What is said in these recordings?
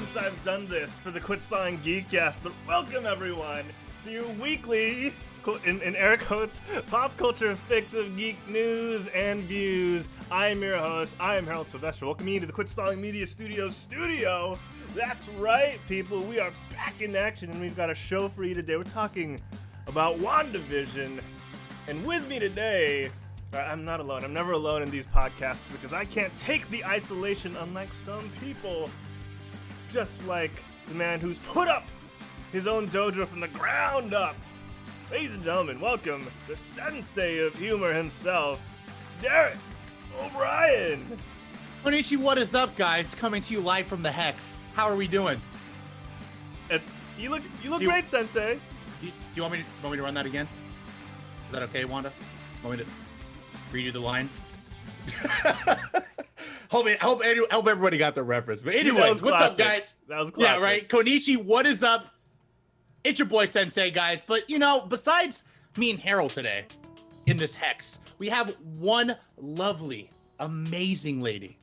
since I've done this for the Quit Stalling Geekcast, but welcome everyone to your weekly, in air quotes, pop culture fix of geek news and views. I am your host, I am Herald Silvestre. Welcome you to the Quit Stalling Media Studios studio. That's right, people, we are back in action and we've got a show for you today. We're talking about WandaVision, and with me today, I'm not alone. I'm never alone in these podcasts because I can't take the isolation unlike some people. Just like the man who's put up his own dojo from the ground up. Ladies and gentlemen, welcome the sensei of humor himself, Derek O'Brien. Konnichiwa, what is up, guys? Coming to you live from the Hex. How are we doing? You look great, Sensei. Do you want me to run that again? Is that okay, Wanda? Want me to read you the line? Hope everybody got the reference. But anyways, what's up, guys? That was classic. Yeah, right. Konnichiwa, what is up? It's your boy Sensei, guys. But besides me and Harold today in this Hex, we have one lovely, amazing lady,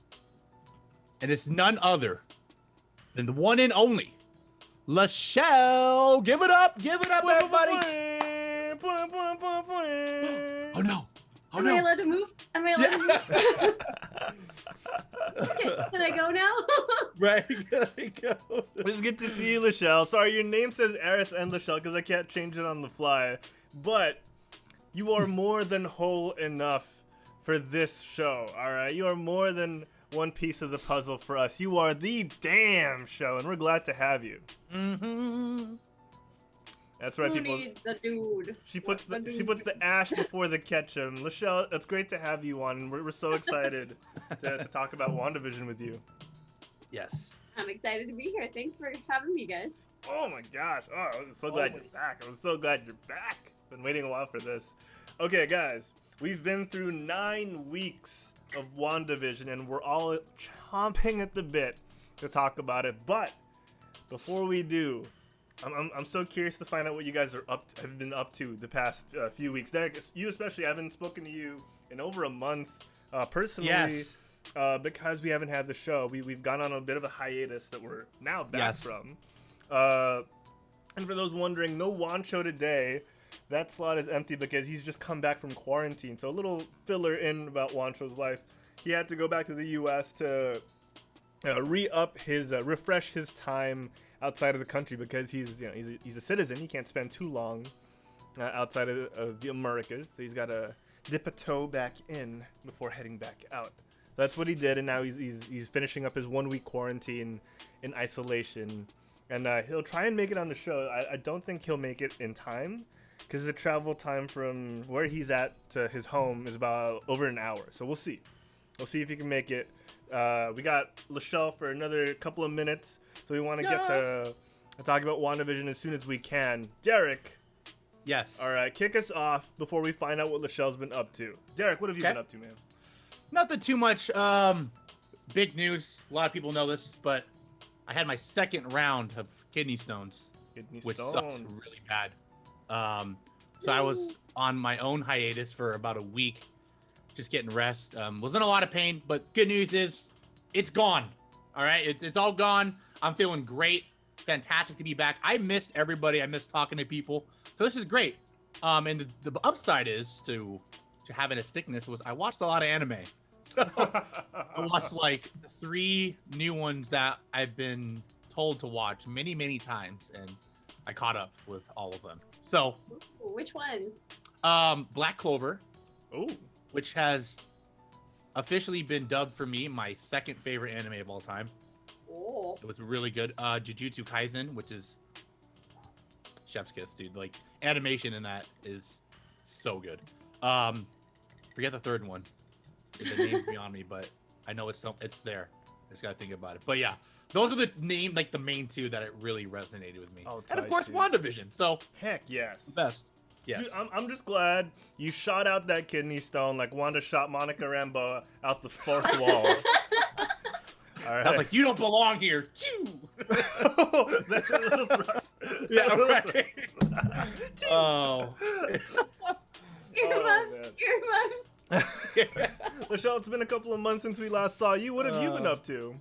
and it's none other than the one and only Lachelle. Give it up, everybody. Oh no. Am I allowed to move? Can I go now? Right, gotta go. It's good to see you, Lachelle. Sorry, your name says Eris and Lachelle because I can't change it on the fly. But you are more than whole enough for this show, all right? You are more than one piece of the puzzle for us. You are the damn show, and we're glad to have you. Mm-hmm. That's right, Who people. needs the dude? She puts the ash before the ketchum. Lachelle, it's great to have you on. We're so excited to talk about WandaVision with you. Yes. I'm excited to be here. Thanks for having me, guys. Oh my gosh. Oh, I'm so glad you're back. I'm so glad you're back. Been waiting a while for this. Okay, guys. We've been through 9 weeks of WandaVision, and we're all chomping at the bit to talk about it. But before we do, I'm so curious to find out what you guys have been up to the past few weeks. Derek, you especially, I haven't spoken to you in over a month personally. Yes. Because we haven't had the show. We've gone on a bit of a hiatus that we're now back from. And for those wondering, no Juancho today. That slot is empty because he's just come back from quarantine. So a little filler in about Juancho's life. He had to go back to the U.S. to refresh his time outside of the country because he's a citizen. He can't spend too long outside of the Americas. So he's got to dip a toe back in before heading back out. That's what he did, and now he's finishing up his 1 week quarantine in isolation, and he'll try and make it on the show. I don't think he'll make it in time because the travel time from where he's at to his home is about over an hour. So we'll see if he can make it. We got Lachelle for another couple of minutes, so we want to get to talk about WandaVision as soon as we can. Derek. Yes. All right, kick us off before we find out what Lachelle's been up to. Derek, what have you been up to, man? Nothing too much big news. A lot of people know this, but I had my second round of kidney stones, which sucks really bad. So I was on my own hiatus for about a week, just getting rest. Was in a lot of pain, but good news is it's gone. All right, it's all gone. I'm feeling great. Fantastic to be back. I missed everybody. I missed talking to people. So this is great. And the upside is to having a sickness was I watched a lot of anime. So I watched like 3 new ones that I've been told to watch many, many times, and I caught up with all of them. So Which ones? Black Clover. Ooh. Which has officially been dubbed for me my second favorite anime of all time. Oh. It was really good. Jujutsu Kaisen, which is chef's kiss, dude. Like animation in that is so good. Forget the third one. The name's beyond me, but I know it's there. I just gotta think about it. But yeah, those are the main 2 that it really resonated with me. Oh, and of course, dude. WandaVision. So Heck yes. the best. Yes. Dude, I'm just glad you shot out that kidney stone like Wanda shot Monica Rambeau out the 4th wall. All right. I was like, you don't belong here. Choo! That's a little thrust. Yeah, right. Oh. Earmuffs. Lachelle, it's been a couple of months since we last saw you. What have you been up to?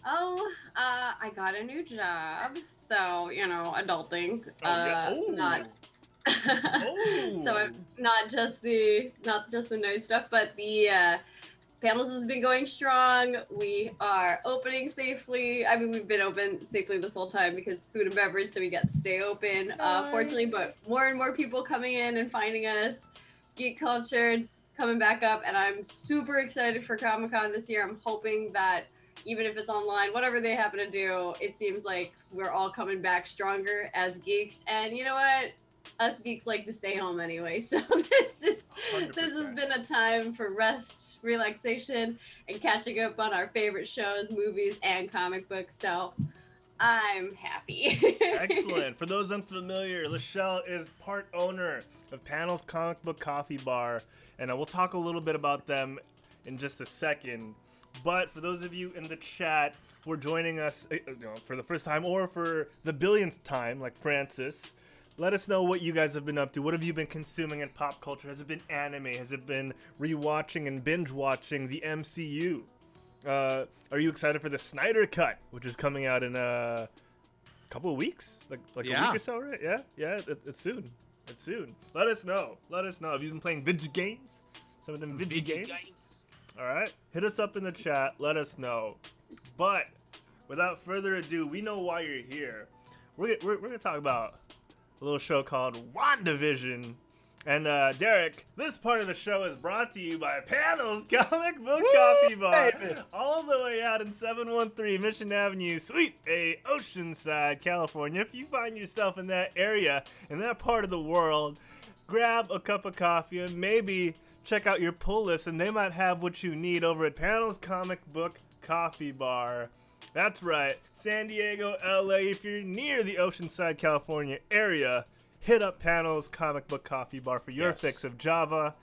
I got a new job, so adulting. Not. Oh. So I'm not just the nerd stuff, but the panels has been going strong. We are opening safely. I mean, we've been open safely this whole time because food and beverage, so we got to stay open. Fortunately, but more and more people coming in and finding us. Geek culture coming back up, and I'm super excited for Comic-Con this year. I'm hoping that even if it's online, whatever they happen to do, it seems like we're all coming back stronger as geeks. And you know what? Us geeks like to stay home anyway, so this has been a time for rest, relaxation, and catching up on our favorite shows, movies, and comic books. So I'm happy. Excellent. For those unfamiliar, Lachelle is part owner of Panels Comic Book Coffee Bar, and we'll talk a little bit about them in just a second. But for those of you in the chat who are joining us for the first time or for the billionth time, like Francis, let us know what you guys have been up to. What have you been consuming in pop culture? Has it been anime? Has it been rewatching and binge watching the MCU? Are you excited for the Snyder Cut, which is coming out in a couple of weeks? Like a week or so, right? Yeah, it's soon. It's soon. Let us know. Have you been playing video games? Some of them video games? All right. Hit us up in the chat. Let us know. But without further ado, we know why you're here. We're going to talk about a little show called WandaVision. And Derek, this part of the show is brought to you by Panels Comic Book Coffee Bar, all the way out in 713 Mission Avenue, Suite A, Oceanside, California. If you find yourself in that area, in that part of the world, grab a cup of coffee and maybe check out your pull list, and they might have what you need over at Panels Comic Book Coffee Bar. That's right, San Diego, LA. If you're near the Oceanside, California area, hit up Panels Comic Book Coffee Bar for your fix of Java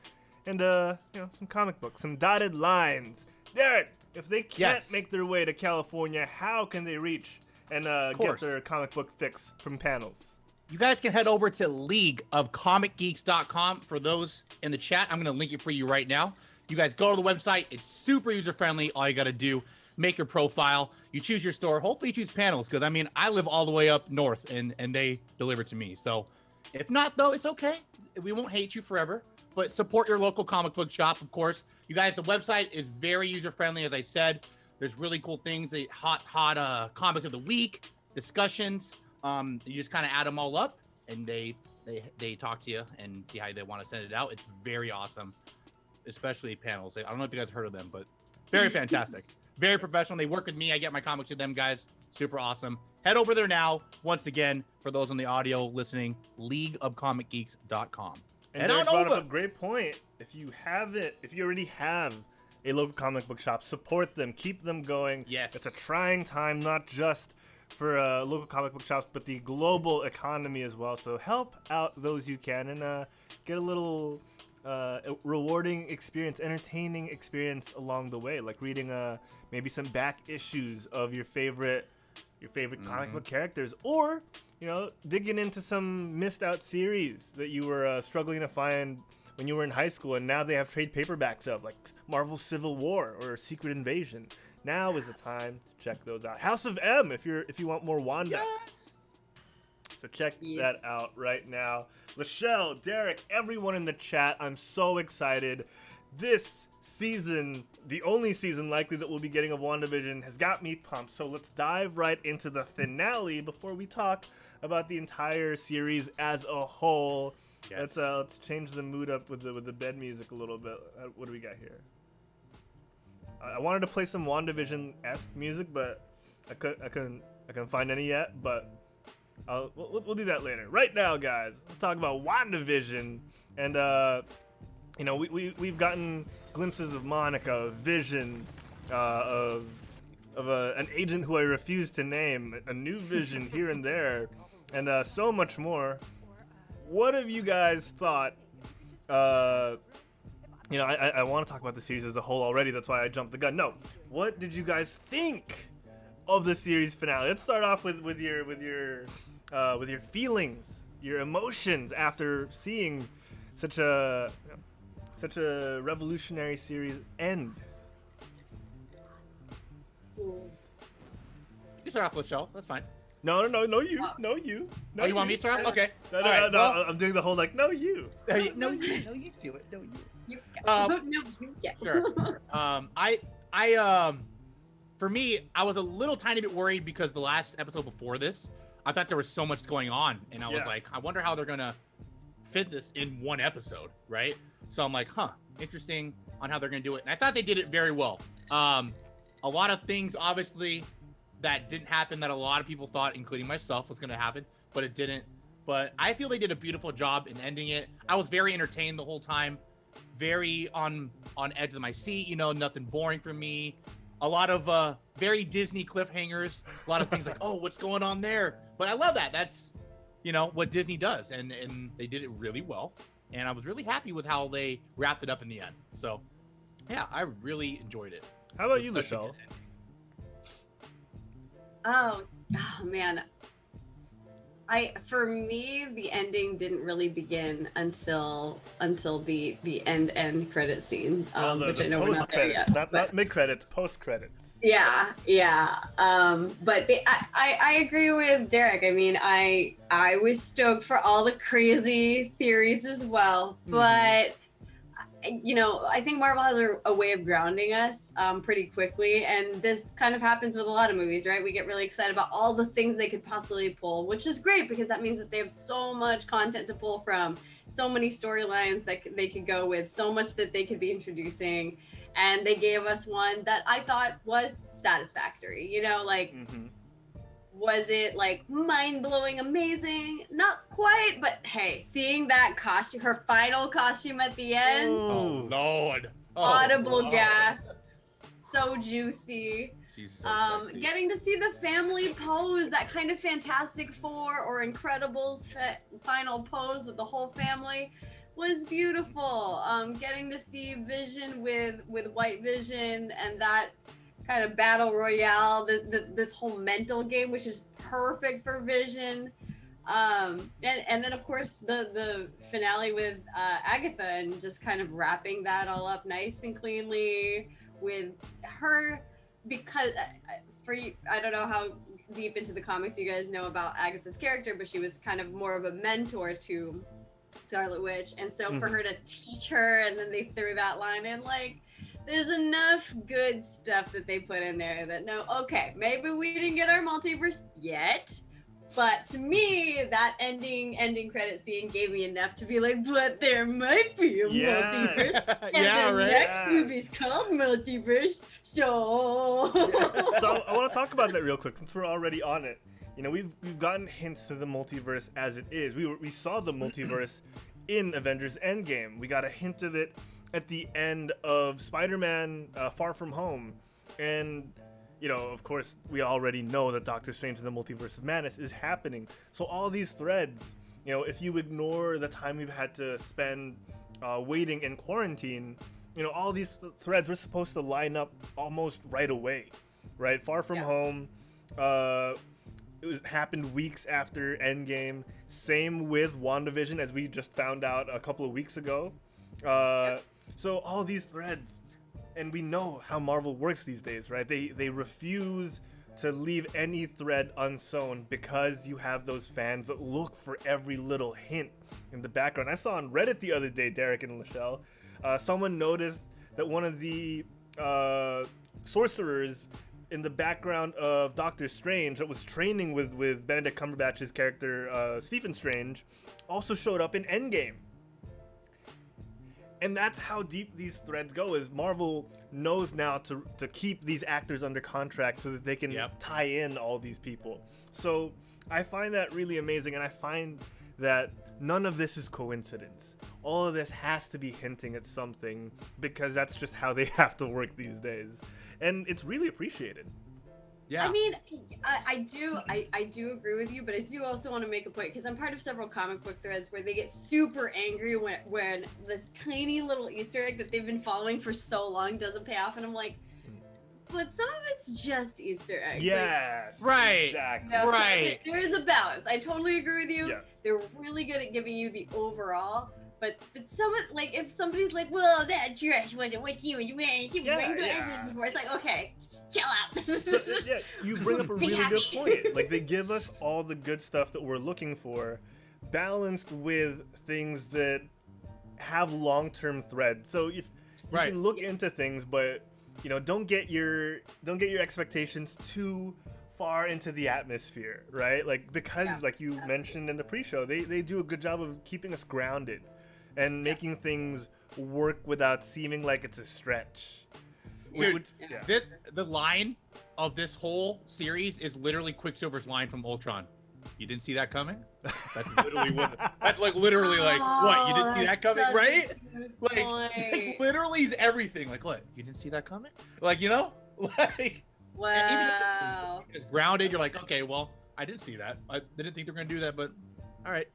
and some comic books, some dotted lines. Derek, if they can't make their way to California, how can they reach and get their comic book fix from Panels? You guys can head over to leagueofcomicgeeks.com. For those in the chat, I'm going to link it for you right now. You guys go to the website. It's super user-friendly. All you got to do, make your profile. You choose your store. Hopefully you choose Panels, because, I mean, I live all the way up north, and they deliver to me. So if not, though, it's okay. We won't hate you forever. But support your local comic book shop, of course. You guys, the website is very user-friendly, as I said. There's really cool things, hot comics of the week, discussions. You just kind of add them all up, and they talk to you and see how they want to send it out. It's very awesome, especially Panels. I don't know if you guys heard of them, but very fantastic. Very professional. They work with me. I get my comics with them, guys. Super awesome. Head over there now. Once again, for those on the audio listening, leagueofcomicgeeks.com. And Derek brought up a great point. If you already have a local comic book shop, support them. Keep them going. Yes. It's a trying time, not just for local comic book shops, but the global economy as well. So help out those you can and get a little rewarding experience, entertaining experience along the way, like reading maybe some back issues of your favorite comic book characters, or digging into some missed out series that you were struggling to find when you were in high school, and now they have trade paperbacks of, like Marvel Civil War or Secret Invasion. Now is the time to check those out. House of M, if you want more Wanda. Yes. So check that out right now. Lachelle, Derek, everyone in the chat, I'm so excited. This season, the only season likely that we'll be getting of WandaVision, has got me pumped. So let's dive right into the finale before we talk about the entire series as a whole. Yes. Let's change the mood up with the bed music a little bit. What do we got here? I wanted to play some WandaVision-esque music, but I couldn't find any yet. But we'll do that later. Right now, guys, let's talk about WandaVision. And we've gotten glimpses of Monica, of Vision, of an agent who I refuse to name, a new Vision here and there, and so much more. What have you guys thought? I want to talk about the series as a whole already. That's why I jumped the gun. No, what did you guys think of the series finale? Let's start off with your feelings, your emotions after seeing such a revolutionary series end. can start off, Lachelle. That's fine. No, you. No, you. No, Oh, you want me to start off? Okay. No, well, I'm doing the whole like, no, you. No, you do it. No, you. Yeah. Sure. For me, I was a little tiny bit worried because the last episode before this, I thought there was so much going on, and I was like, I wonder how they're gonna fit this in one episode, right? So I'm like, interesting on how they're gonna do it, and I thought they did it very well. A lot of things, obviously, that didn't happen that a lot of people thought, including myself, was gonna happen, but it didn't. But I feel they did a beautiful job in ending it. I was very entertained the whole time, very on edge of my seat. You know, nothing boring for me. A lot of very Disney cliffhangers. A lot of things like, oh, what's going on there? But I love that. That's, you know, what Disney does, and they did it really well. And I was really happy with how they wrapped it up in the end. So, yeah, I really enjoyed it. How about you, Lachelle? Oh man. For me, the ending didn't really begin until the end credit scene, which I know we're not there yet. Not mid credits, post credits. Yeah. But I agree with Derek. I mean, I was stoked for all the crazy theories as well, but you know, I think Marvel has a way of grounding us pretty quickly, and this kind of happens with a lot of movies, right? We get really excited about all the things they could possibly pull, which is great because that means that they have so much content to pull from, so many storylines that they could go with, so much that they could be introducing, and they gave us one that I thought was satisfactory, you know, like was it like mind-blowing amazing? Not quite, but hey, seeing that costume, her final costume at the end, oh Lord, audible gasp, so juicy. She's so sexy. Getting to see the family pose, that kind of Fantastic Four or Incredibles final pose with the whole family was beautiful. Getting to see Vision with White Vision and that kind of battle royale, this whole mental game, which is perfect for Vision, and then of course the finale with Agatha, and just kind of wrapping that all up nice and cleanly with her, because for you, I don't know how deep into the comics you guys know about Agatha's character, but she was kind of more of a mentor to Scarlet Witch, and so for her to teach her, and then they threw that line in, like, there's enough good stuff that they put in there that okay, maybe we didn't get our multiverse yet, but to me, that ending credit scene gave me enough to be like, but there might be a multiverse, and the next movie's called Multiverse, so... So I want to talk about that real quick, since we're already on it. You know, we've gotten hints to the multiverse as it is. We saw the multiverse in Avengers Endgame. We got a hint of it at the end of Spider-Man Far From Home. And, you know, of course, we already know that Doctor Strange in the Multiverse of Madness is happening. So all these threads, you know, if you ignore the time we've had to spend waiting in quarantine, you know, all these threads were supposed to line up almost right away, right? Far From Home, happened weeks after Endgame. Same with WandaVision, as we just found out a couple of weeks ago. So all these threads, and we know how Marvel works these days, right? They refuse to leave any thread unsewn because you have those fans that look for every little hint in the background. I saw on Reddit the other day, Derek and Lachelle, someone noticed that one of the sorcerers in the background of Doctor Strange that was training with Benedict Cumberbatch's character, Stephen Strange, also showed up in Endgame. And that's how deep these threads go, is Marvel knows now to keep these actors under contract so that they can tie in all these people. So I find that really amazing, and I find that none of this is coincidence. All of this has to be hinting at something, because that's just how they have to work these days. And it's really appreciated. Yeah. I mean, I do agree with you, but I do also want to make a point, because I'm part of several comic book threads where they get super angry when this tiny little Easter egg that they've been following for so long doesn't pay off, and I'm like, but some of it's just Easter eggs. Yes. Like, right. Exactly. No, right. There is a balance. I totally agree with you. Yes. They're really good at giving you the overall, But someone, like, if somebody's like, well, that dress wasn't what she was wearing. She was wearing glasses before. It's like, okay, chill out. So, yeah, you bring up a really good point. Like, they give us all the good stuff that we're looking for, balanced with things that have long-term threads. So if you can look into things, but don't get your expectations too far into the atmosphere, right? Like, because like you mentioned in the pre-show, they do a good job of keeping us grounded and making things work without seeming like it's a stretch. Dude, the line of this whole series is literally Quicksilver's line from Ultron. You didn't see that coming? That's literally what. That's like literally like what? You didn't see that coming, right? Like it literally is everything. Like what? You didn't see that coming? Like like. Wow. Even if it's grounded, you're like, okay, well, I didn't see that. I didn't think they were gonna do that, but all right.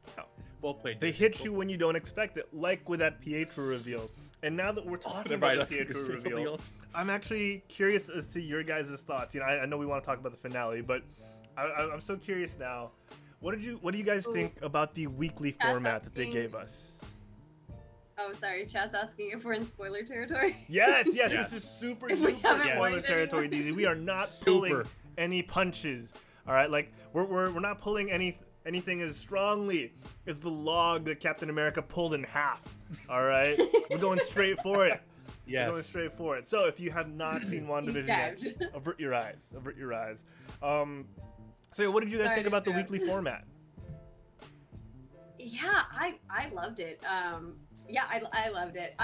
Well played. They hit you when you don't expect it, like with that Pietro reveal. And now that we're talking about the Pietro reveal, I'm actually curious as to your guys' thoughts. I know we want to talk about the finale, but I'm so curious now. What do you guys think about the weekly format that they gave us? Oh, sorry, chat's asking if we're in spoiler territory. Yes, this is super duper spoiler territory, DZ. We are not pulling any punches. All right, like we're not pulling anything as strongly as the log that Captain America pulled in half. All right, we're going straight for it. Yes. We're going straight for it. So if you have not seen WandaVision yet, avert your eyes. So what did you guys think about the weekly format? Yeah, I loved it. I loved it.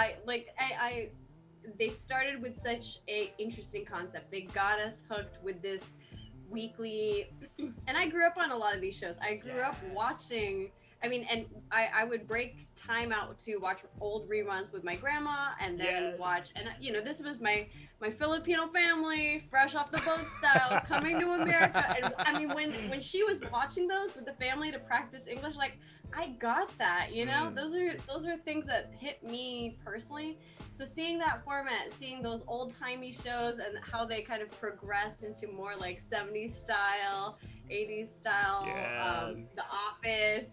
They started with such a interesting concept. They got us hooked with this weekly, and I grew up on a lot of these shows. I grew up watching. I would break time out to watch old reruns with my grandma, and then watch. And this was my Filipino family, fresh off the boat style, coming to America. And when she was watching those with the family to practice English, like I got that. Those are things that hit me personally. So seeing that format, seeing those old timey shows, and how they kind of progressed into more like 70s style. 80s style, The Office,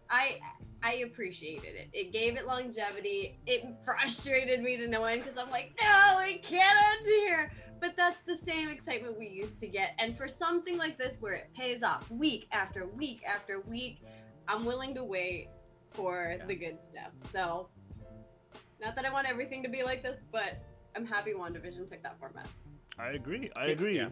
I appreciated it. It gave it longevity. It frustrated me to no end because I'm like, no, it can't end here. But that's the same excitement we used to get. And for something like this where it pays off week after week after week, I'm willing to wait for the good stuff. So, not that I want everything to be like this, but I'm happy WandaVision took that format. I agree. Yeah.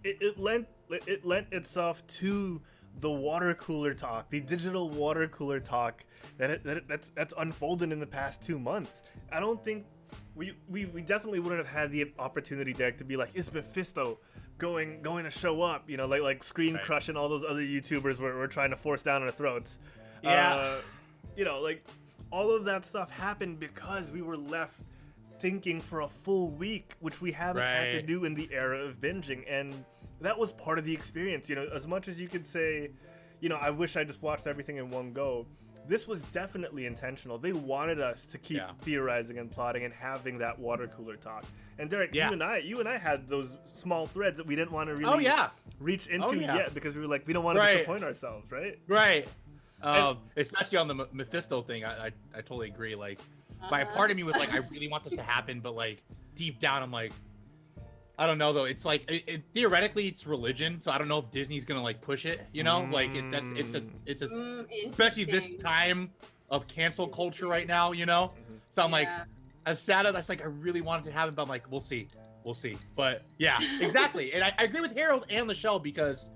It lent itself to the water cooler talk, the digital water cooler talk that's unfolded in the past 2 months. I don't think we definitely wouldn't have had the opportunity, Derek, to be like, is Mephisto going to show up? Like Screen Crush and all those other YouTubers were trying to force down our throats. Like all of that stuff happened because we were left thinking for a full week, which we haven't had to do in the era of binging, and that was part of the experience. As much as you could say, I wish I just watched everything in one go, this was definitely intentional. They wanted us to keep theorizing and plotting and having that water cooler talk. And Derek, you and I had those small threads that we didn't want to really reach into yet because we were like, we don't want to disappoint ourselves, right? Especially on the Mephisto thing, I totally agree. Like, my part of me was like, I really want this to happen, but like deep down, I'm like, I don't know though. It's like theoretically it's religion, so I don't know if Disney's gonna like push it. Like it's especially this time of cancel culture right now. So I'm like, as sad as I really wanted to happen, but I'm like, we'll see. But yeah, exactly. And I agree with Herald and Lachelle because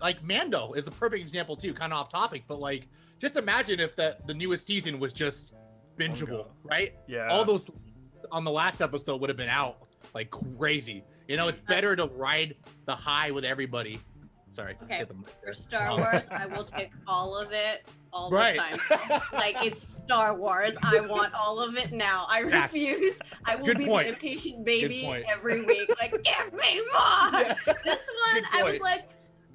like Mando is a perfect example too, kind of off topic, but like just imagine if the newest season was just bingeable, right? Yeah. All those on the last episode would have been out like crazy. It's better to ride the high with everybody. Sorry. Okay. For Star Wars, I will take all of it all the time. Like it's Star Wars. I want all of it now. I refuse. I will be the impatient baby every week. Like, give me more. This one, I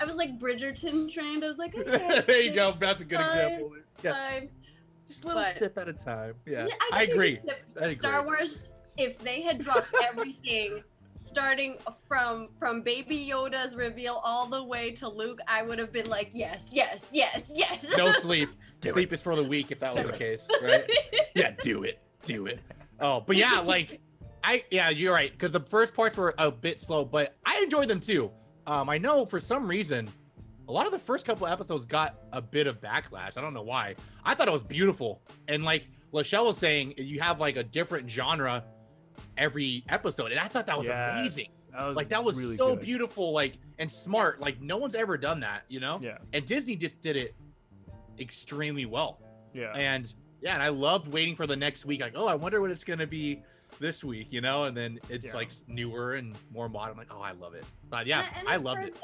was like Bridgerton trained. I was like, okay. There you go. That's a good example. Fine. Just a little sip at a time. Yeah, I agree. Star Wars, if they had dropped everything, starting from Baby Yoda's reveal all the way to Luke, I would have been like, yes. No sleep. Sleep is for the weak, if that was the case, right? Yeah, do it. Oh, but yeah, like, you're right, because the first parts were a bit slow, but I enjoyed them too. I know for some reason, a lot of the first couple episodes got a bit of backlash. I don't know why. I thought it was beautiful, and like Lachelle was saying, you have like a different genre every episode, and I thought that was amazing. That was really so good. Beautiful, like, and smart. Like, no one's ever done that, you know? Yeah. And Disney just did it extremely well. Yeah. And I loved waiting for the next week. Like, oh, I wonder what it's gonna be this week, you know? And then it's like newer and more modern. I'm like, oh, I love it. But yeah, I loved it.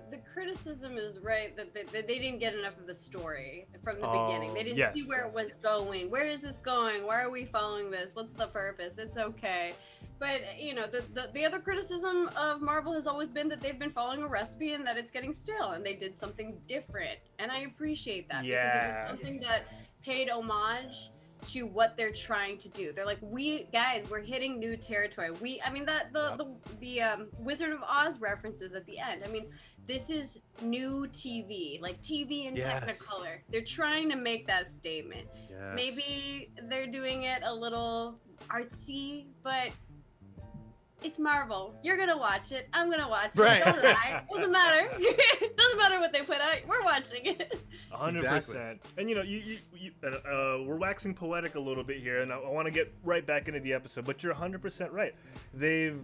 The criticism is right that they didn't get enough of the story from the beginning. They didn't see where it was going. Where is this going? Why are we following this? What's the purpose? It's okay. But, you know, the other criticism of Marvel has always been that they've been following a recipe and that it's getting stale, and they did something different. And I appreciate that because it was something that paid homage to what they're trying to do. They're like, we're hitting new territory. The Wizard of Oz references at the end. I mean, this is new TV, like TV in Technicolor. They're trying to make that statement. Yes. Maybe they're doing it a little artsy, but it's Marvel. You're gonna watch it. I'm gonna watch it. Right. Don't lie. Doesn't matter. Doesn't matter what they put out. We're watching it. 100%. And you know, we're waxing poetic a little bit here, and I want to get right back into the episode. But you're 100% right. They've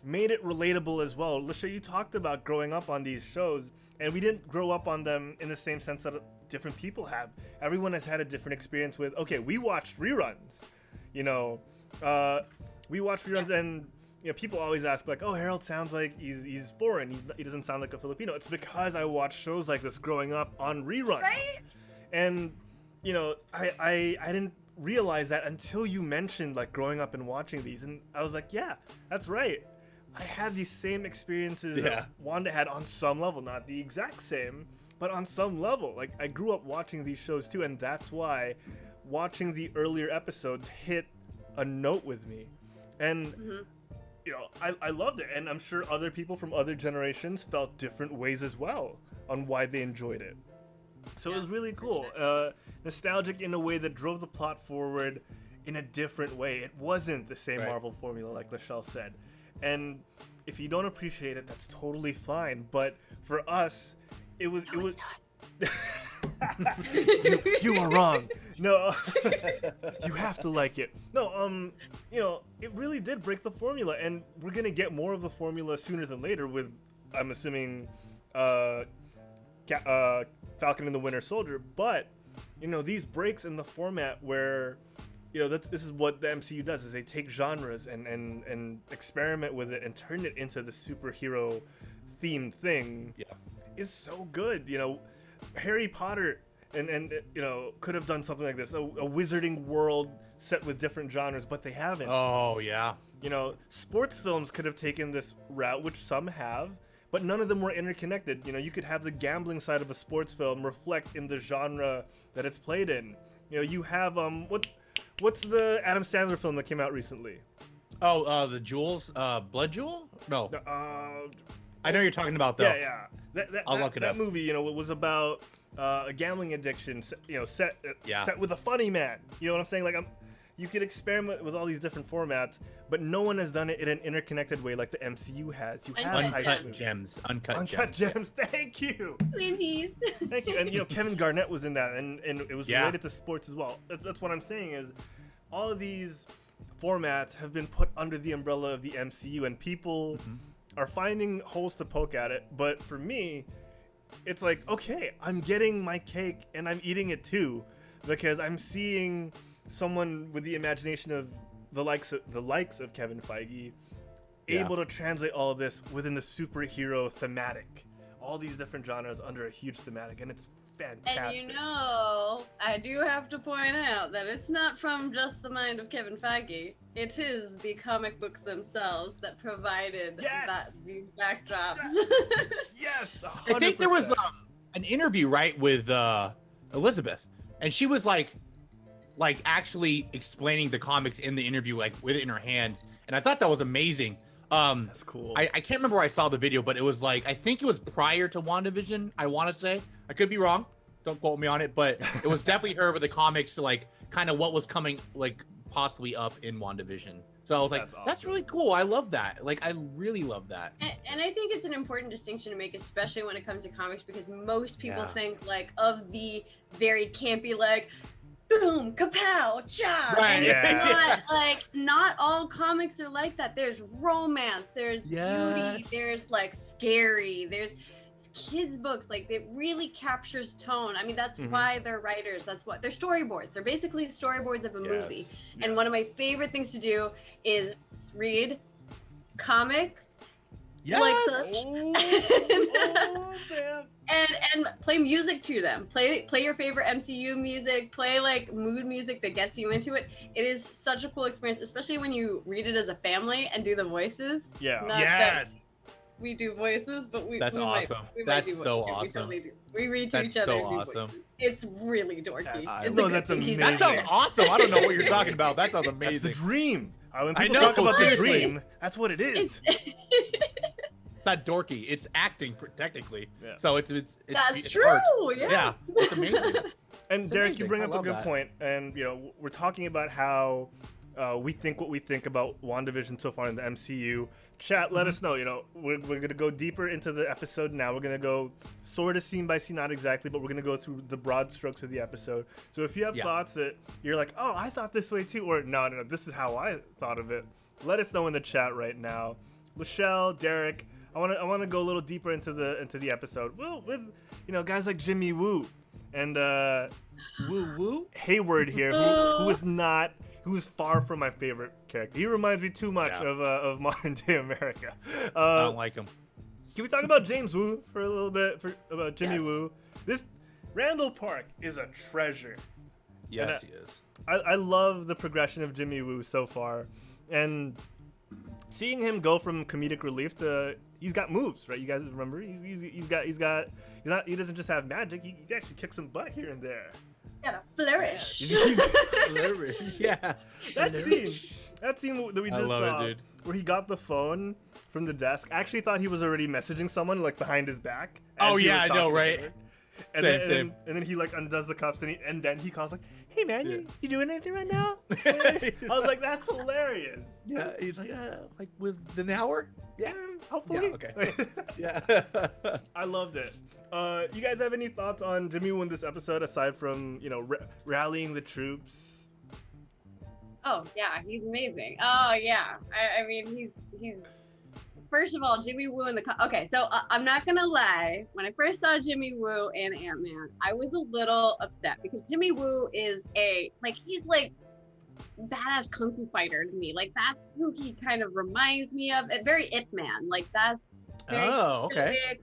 made it relatable as well. Lachelle, you talked about growing up on these shows, and we didn't grow up on them in the same sense that different people have. Everyone has had a different experience with. Okay, we watched reruns. You know, we watched reruns and. You know, people always ask like, "Oh, Herald sounds like he's foreign. He doesn't sound like a Filipino." It's because I watched shows like this growing up on reruns, right? And you know, I didn't realize that until you mentioned like growing up and watching these, and I was like, "Yeah, that's right. I had these same experiences that Wanda had on some level, not the exact same, but on some level. Like I grew up watching these shows too, and that's why watching the earlier episodes hit a note with me, and." Mm-hmm. You know, I loved it, and I'm sure other people from other generations felt different ways as well on why they enjoyed it. So it was really cool. Nostalgic in a way that drove the plot forward in a different way. It wasn't the same Marvel formula, like Lachelle said. And if you don't appreciate it, that's totally fine. But for us, it was... It's not. you are wrong. No, you have to like it. No, you know, it really did break the formula, and we're gonna get more of the formula sooner than later with, I'm assuming, Falcon and the Winter Soldier. But you know, these breaks in the format where, you know, this is what the MCU does: is they take genres and experiment with it and turn it into the superhero themed thing. Yeah, is so good. You know. Harry Potter and you know could have done something like this, a wizarding world set with different genres, but they haven't. Oh yeah. You know, sports films could have taken this route, which some have, but none of them were interconnected. You know, you could have the gambling side of a sports film reflect in the genre that it's played in. You know, you have what's the Adam Sandler film that came out recently? Oh, the Jewels, Blood Jewel? No. I know you're talking about though. Yeah. I'll look it up. That movie, you know, it was about a gambling addiction, you know, set with a funny man. You know what I'm saying? Like, you could experiment with all these different formats, but no one has done it in an interconnected way like the MCU has. You have Uncut Gems. Uncut Gems. Thank you. Please. Thank you. And you know, Kevin Garnett was in that, and it was related to sports as well. That's what I'm saying is, all of these formats have been put under the umbrella of the MCU, and people. Mm-hmm. Are finding holes to poke at it, but for me, it's like, okay, I'm getting my cake and I'm eating it too, because I'm seeing someone with the imagination of the likes of Kevin Feige able to translate all of this within the superhero thematic, all these different genres under a huge thematic, and it's fantastic. And you know, I do have to point out that it's not from just the mind of Kevin Feige. It is the comic books themselves that provided these backdrops. Yes, 100%. I think there was an interview, right, with Elizabeth, and she was like actually explaining the comics in the interview, like with it in her hand, and I thought that was amazing. That's cool. I can't remember where I saw the video, but it was like, I think it was prior to WandaVision, I want to say. I could be wrong. Don't quote me on it, but it was definitely her with the comics, like kind of what was coming, like possibly up in WandaVision. So I was like, that's really cool. I love that. Like, I really love that. And I think it's an important distinction to make, especially when it comes to comics, because most people think like of the very campy, like, boom, kapow, cha. Right. And it's not like, not all comics are like that. There's romance, there's beauty, there's like scary, there's kids books. Like, it really captures tone. I mean, that's why they're writers. That's what they're storyboards. They're basically storyboards of a movie. And one of my favorite things to do is read comics. Like and play music to them. Play your favorite MCU music. Play like mood music that gets you into it. It is such a cool experience, especially when you read it as a family and do the voices. We do voices, but that's awesome. That's so awesome. We read to each other. So awesome. It's really dorky. That's amazing. That sounds awesome. I don't know what you're talking about. That sounds amazing. That's the dream. When I people know, talk about seriously. the dream, that's what it is. It's not dorky. It's acting technically. Yeah. So it's true. Art. Yeah, it's amazing. And Derek, you bring up a good point. And we're talking about how we think what we think about WandaVision so far in the MCU. Chat, let us know. We're gonna go deeper into the episode now. We're gonna go sort of scene by scene, not exactly, but we're gonna go through the broad strokes of the episode. So if you have thoughts that you're like, oh, I thought this way too, or no, this is how I thought of it, let us know in the chat right now. Lachelle, Derek, I wanna go a little deeper into the episode. Well, with guys like Jimmy Woo and Hayward here, who is far from my favorite character. He reminds me too much of modern day America. I don't like him. Can we talk about James Woo for a little bit? About Jimmy Woo? This Randall Park is a treasure. Yes, he is. I love the progression of Jimmy Woo so far, and seeing him go from comedic relief to he's got moves, right? You guys remember? He doesn't just have magic. He actually kicks some butt here and there. Gotta flourish. Flourish. Yeah. That scene that we just saw, where he got the phone from the desk. I actually thought he was already messaging someone like behind his back. Oh yeah, I know, right? And then he like undoes the cuffs and then he calls like, "Hey man, you doing anything right now?" I was like, "That's hilarious." Yeah, he's like within an hour. Yeah, hopefully. Yeah, okay. Yeah. I loved it. You guys have any thoughts on Jimmy Woo in this episode aside from rallying the troops? Oh yeah, he's amazing. Oh yeah, I mean he's first of all, Jimmy Woo in the okay. So I'm not gonna lie. When I first saw Jimmy Woo in Ant-Man, I was a little upset because Jimmy Woo is he's like badass kung fu fighter to me. Like that's who he kind of reminds me of. Very Ip Man. Like that's very specific.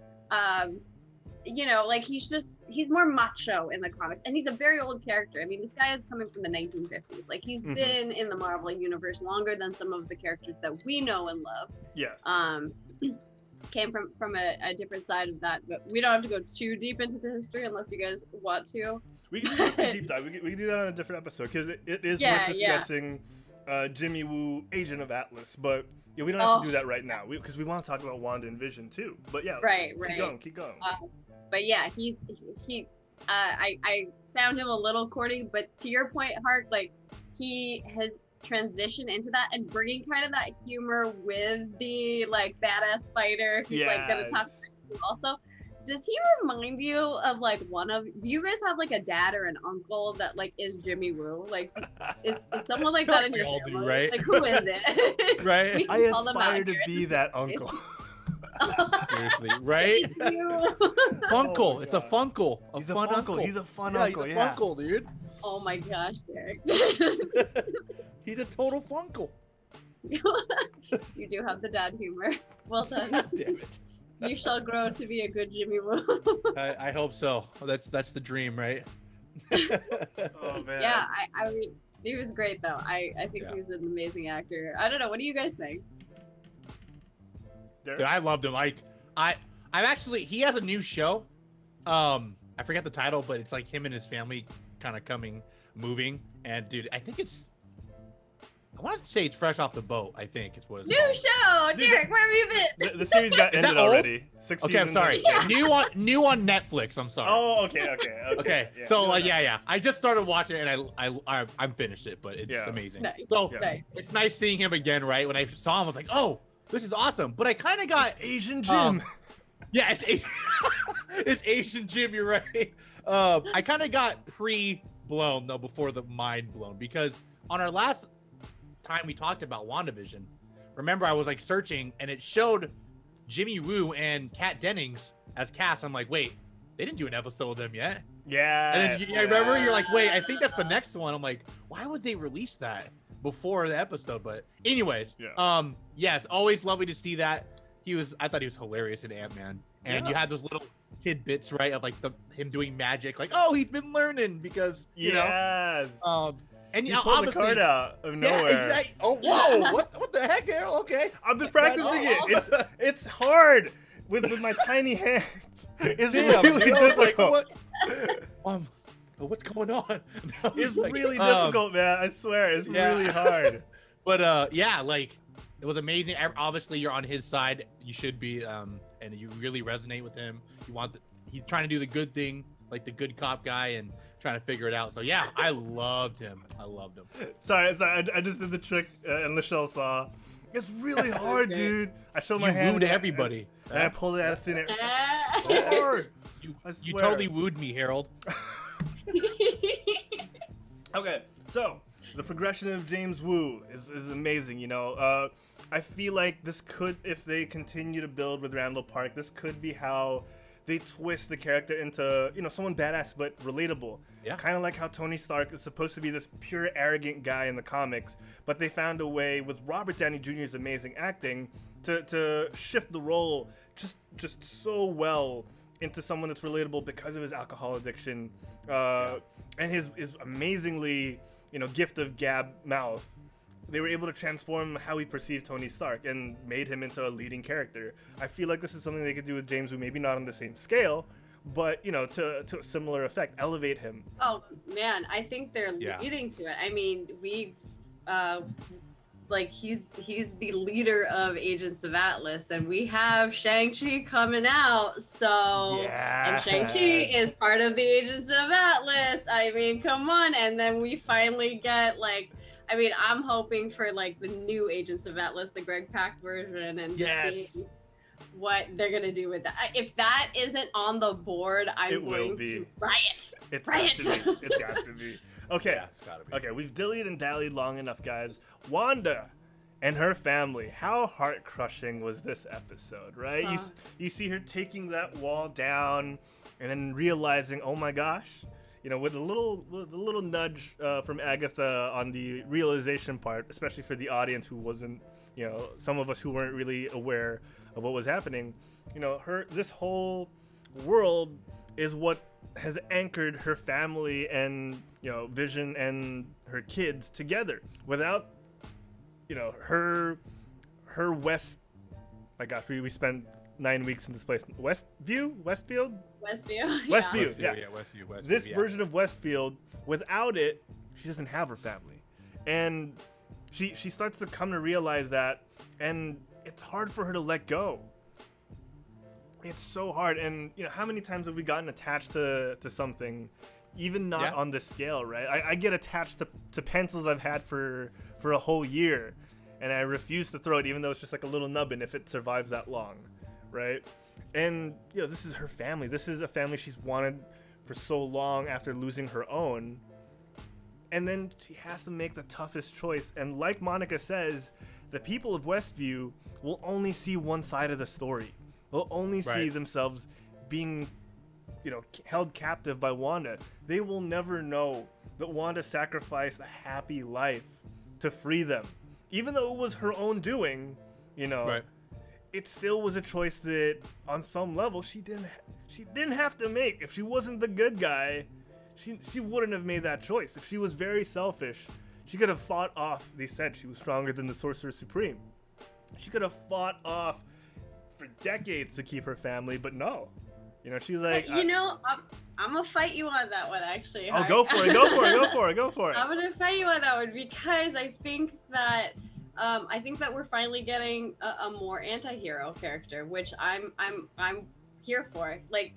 He's more macho in the comics, and he's a very old character. I mean, this guy is coming from the 1950s. Like he's been in the Marvel universe longer than some of the characters that we know and love. Yes. Came from a different side of that, but we don't have to go too deep into the history unless you guys want to. We can do a different deep dive. We can do that on a different episode because it is worth discussing Jimmy Woo, Agent of Atlas, but we don't have to do that right now because we want to talk about Wanda and Vision too. But right. Keep going. But yeah, I found him a little corny, but to your point, Hark, like he has transitioned into that and bringing kind of that humor with the like badass fighter who's like gonna talk to you also. Does he remind you of like do you guys have like a dad or an uncle that like is Jimmy Woo? Like is someone like that in your family? Do, right? Like who is it? Right. I aspire to be that uncle. Seriously, right? Funkle. It's a Funkle. He's a fun uncle. He's a fun uncle. He's a Funkle, dude. Oh my gosh, Derek. He's a total Funkle. You do have the dad humor. Well done. Damn it. You shall grow to be a good Jimmy Woo. I hope so. That's the dream, right? Oh man. Yeah, I mean, he was great though. I think he was an amazing actor. I don't know. What do you guys think? Dude, I loved him. Like I'm actually, he has a new show. I forget the title, but it's like him and his family kind of moving. And dude, I think it's I want to say it's fresh off the boat. I think it's what it's New called. show, Derek. Where have you been? The series got Is that ended old? already. 6 Okay, I'm seasons. sorry. Yeah. New on Netflix. I'm sorry. Oh, okay. Okay. Yeah. So yeah. I just started watching it and I'm finished it, but it's amazing. Nice. So Nice. it's nice seeing him again, right? When I saw him, I was like, oh, this is awesome. But I kind of got Asian Jim. yeah, it's Asian. It's Asian Jim. You're right. I kind of got pre-blown though before the mind blown, because on our last time we talked about WandaVision, remember I was like searching and it showed Jimmy Woo and Kat Dennings as cast. I'm like, wait, they didn't do an episode with them yet. Yeah. And then I remember you're like, wait, I think that's the next one. I'm like, why would they release that before the episode? But anyways, yes, always lovely to see that. I thought he was hilarious in Ant-Man. And you had those little tidbits, right, of like him doing magic, like, oh, he's been learning because you know. And you know, pulled the obviously, card out of nowhere. Yeah, exactly. Oh, whoa! what the heck, Harold? Okay. I've been practicing it. It's hard with my tiny hands. It's really difficult. Like, what's going on? No, it's like, really difficult, man. I swear, it's really hard. But like, it was amazing. Obviously, you're on his side. You should be, and you really resonate with him. He's trying to do the good thing, like the good cop guy, and trying to figure it out. So yeah, I loved him. Sorry. I just did the trick, and Lachelle saw. It's really hard, dude. I showed my hand. You wooed everybody. And I pulled it out of thin air. It's so hard. You totally wooed me, Harold. Okay, so the progression of James Woo is amazing. You know, I feel like this could, if they continue to build with Randall Park, this could be how they twist the character into, you know, someone badass but relatable. Yeah. Kind of like how Tony Stark is supposed to be this pure arrogant guy in the comics, but they found a way with Robert Downey Jr.'s amazing acting to shift the role just so well into someone that's relatable because of his alcohol addiction and his amazingly, you know, gift of gab mouth. They were able to transform how we perceive Tony Stark and made him into a leading character. I feel like this is something they could do with James Woo, maybe not on the same scale, but, you know, to a similar effect, elevate him. Oh man, I think they're leading to it. I mean, he's the leader of Agents of Atlas, and we have Shang-Chi coming out, so and Shang-Chi is part of the Agents of Atlas. I mean, come on. And then we finally get I'm hoping for like the new Agents of Atlas, the Greg Pak version, and just see what they're gonna do with that. If that isn't on the board, I'm going to riot. It's got to be. Okay. Yeah, it's gotta be. Okay, we've dillied and dallied long enough, guys. Wanda and her family. How heart-crushing was this episode, right? You see her taking that wall down and then realizing, oh my gosh, you know, with a little nudge from Agatha on the realization part, especially for the audience who wasn't, you know, some of us who weren't really aware of what was happening. You know, this whole world is what has anchored her family and, you know, Vision and her kids together. Without, you know, her West. My gosh, we spent 9 weeks in this place. Westview. This version of Westfield, without it, she doesn't have her family, and she starts to come to realize that, and it's hard for her to let go. It's so hard, and you know, how many times have we gotten attached to something, even not on this scale, right? I get attached to pencils I've had for a whole year, and I refuse to throw it, even though it's just like a little nubbin if it survives that long, right? And you know, this is her family. This is a family she's wanted for so long after losing her own, and then she has to make the toughest choice. And like Monica says, the people of Westview will only see one side of the story. They'll only see themselves being, you know, held captive by Wanda. They will never know that Wanda sacrificed a happy life to free them. Even though it was her own doing, you know, it still was a choice that on some level she didn't have to make. If she wasn't the good guy, she wouldn't have made that choice. If she was very selfish, she could have fought off, they said she was stronger than the Sorcerer Supreme. She could have fought off for decades to keep her family, but no. You know, she's like, I'm gonna fight you on that one, actually. Oh, go for it, go for it. I'm gonna fight you on that one because I think that we're finally getting a more anti-hero character, which I'm here for. Like,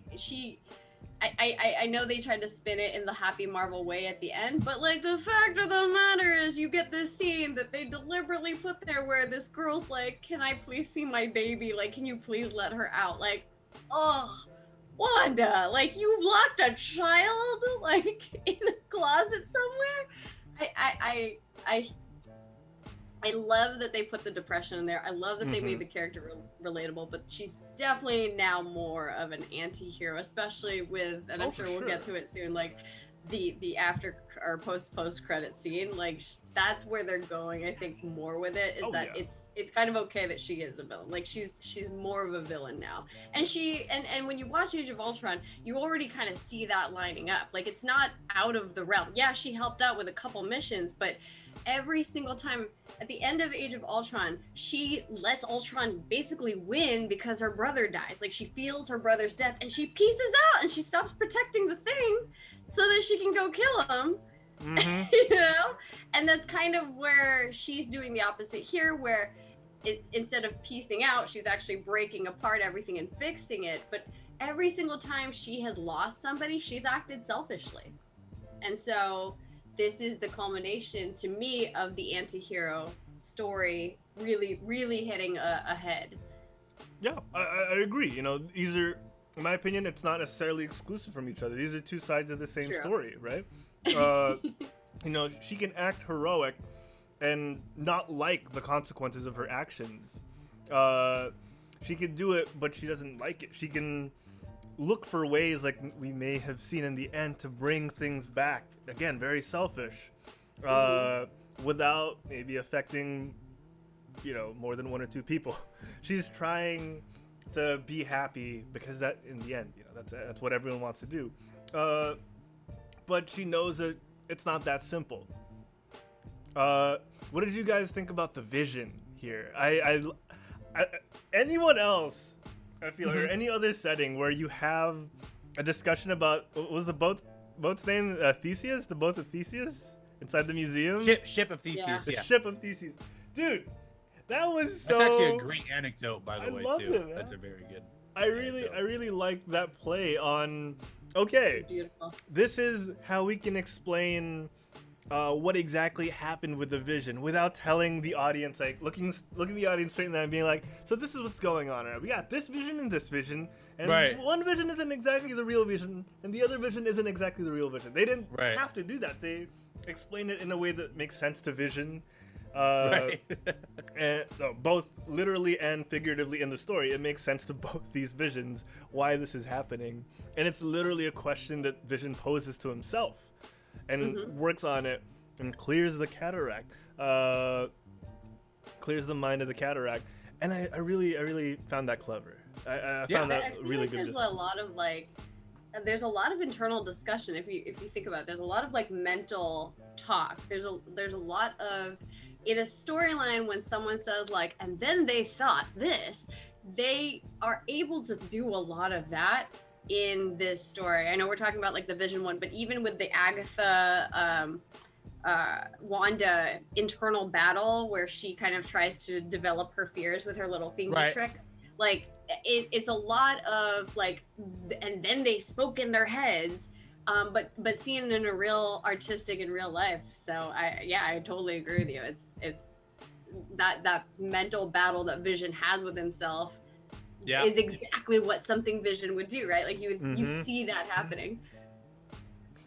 I know they tried to spin it in the Happy Marvel way at the end, but like the fact of the matter is you get this scene that they deliberately put there where this girl's like, can I please see my baby? Like, can you please let her out? Like, oh, Wanda, like you locked a child like in a closet somewhere. I love that they put the depression in there. I love that they made the character relatable, but she's definitely now more of an anti-hero, especially with, and I'm sure we'll get to it soon, like the after or post credit scene. Like that's where they're going, I think, more with it, is it's kind of okay that she is a villain. Like she's more of a villain now. And and when you watch Age of Ultron, you already kind of see that lining up. Like it's not out of the realm. Yeah, she helped out with a couple missions, but every single time at the end of Age of Ultron, she lets Ultron basically win because her brother dies. Like she feels her brother's death and she pieces out and she stops protecting the thing so that she can go kill him. You know? And that's kind of where she's doing the opposite here, where instead of piecing out, she's actually breaking apart everything and fixing it. But every single time she has lost somebody, she's acted selfishly. And so this is the culmination, to me, of the anti-hero story really, really hitting a head. Yeah, I agree. You know, these are, in my opinion, it's not necessarily exclusive from each other. These are two sides of the same story, right? You know, she can act heroic and not like the consequences of her actions. She can do it, but she doesn't like it. She can look for ways, like we may have seen in the end, to bring things back. Again, very selfish, without maybe affecting, you know, more than one or two people. She's trying to be happy because that, in the end, you know, that's what everyone wants to do. But she knows that it's not that simple. What did you guys think about the vision here? I anyone else, I feel, or any other setting where you have a discussion about, what was the boat's name? Theseus? The boat of Theseus? Inside the museum? Ship of Theseus, The ship of Theseus. Dude, that was so... That's actually a great anecdote, by the way, too. It, that's a very good I really like that play on, okay, this is how we can explain what exactly happened with the vision without telling the audience, like looking the audience straight in the eye and being like, so this is what's going on. Right? We got this vision and this vision, and one vision isn't exactly the real vision, and the other vision isn't exactly the real vision. They didn't have to do that. They explained it in a way that makes sense to Vision, and both literally and figuratively in the story. It makes sense to both these visions why this is happening, and it's literally a question that Vision poses to himself. And works on it and clears the cataract, clears the mind of the cataract, and I really found that clever. I found that really good. There's a lot of there's a lot of internal discussion if you think about it. There's a lot of like mental talk. There's a lot of, in a storyline, when someone says like, and then they thought this, they are able to do a lot of that in this story. I know we're talking about like the Vision one, but even with the Agatha Wanda internal battle where she kind of tries to develop her fears with her little finger trick, like it's a lot of like, and then they spoke in their heads, but seeing it in a real artistic in real life. So I totally agree with you. It's that mental battle that Vision has with himself is exactly what something Vision would do, right? Like you see that happening.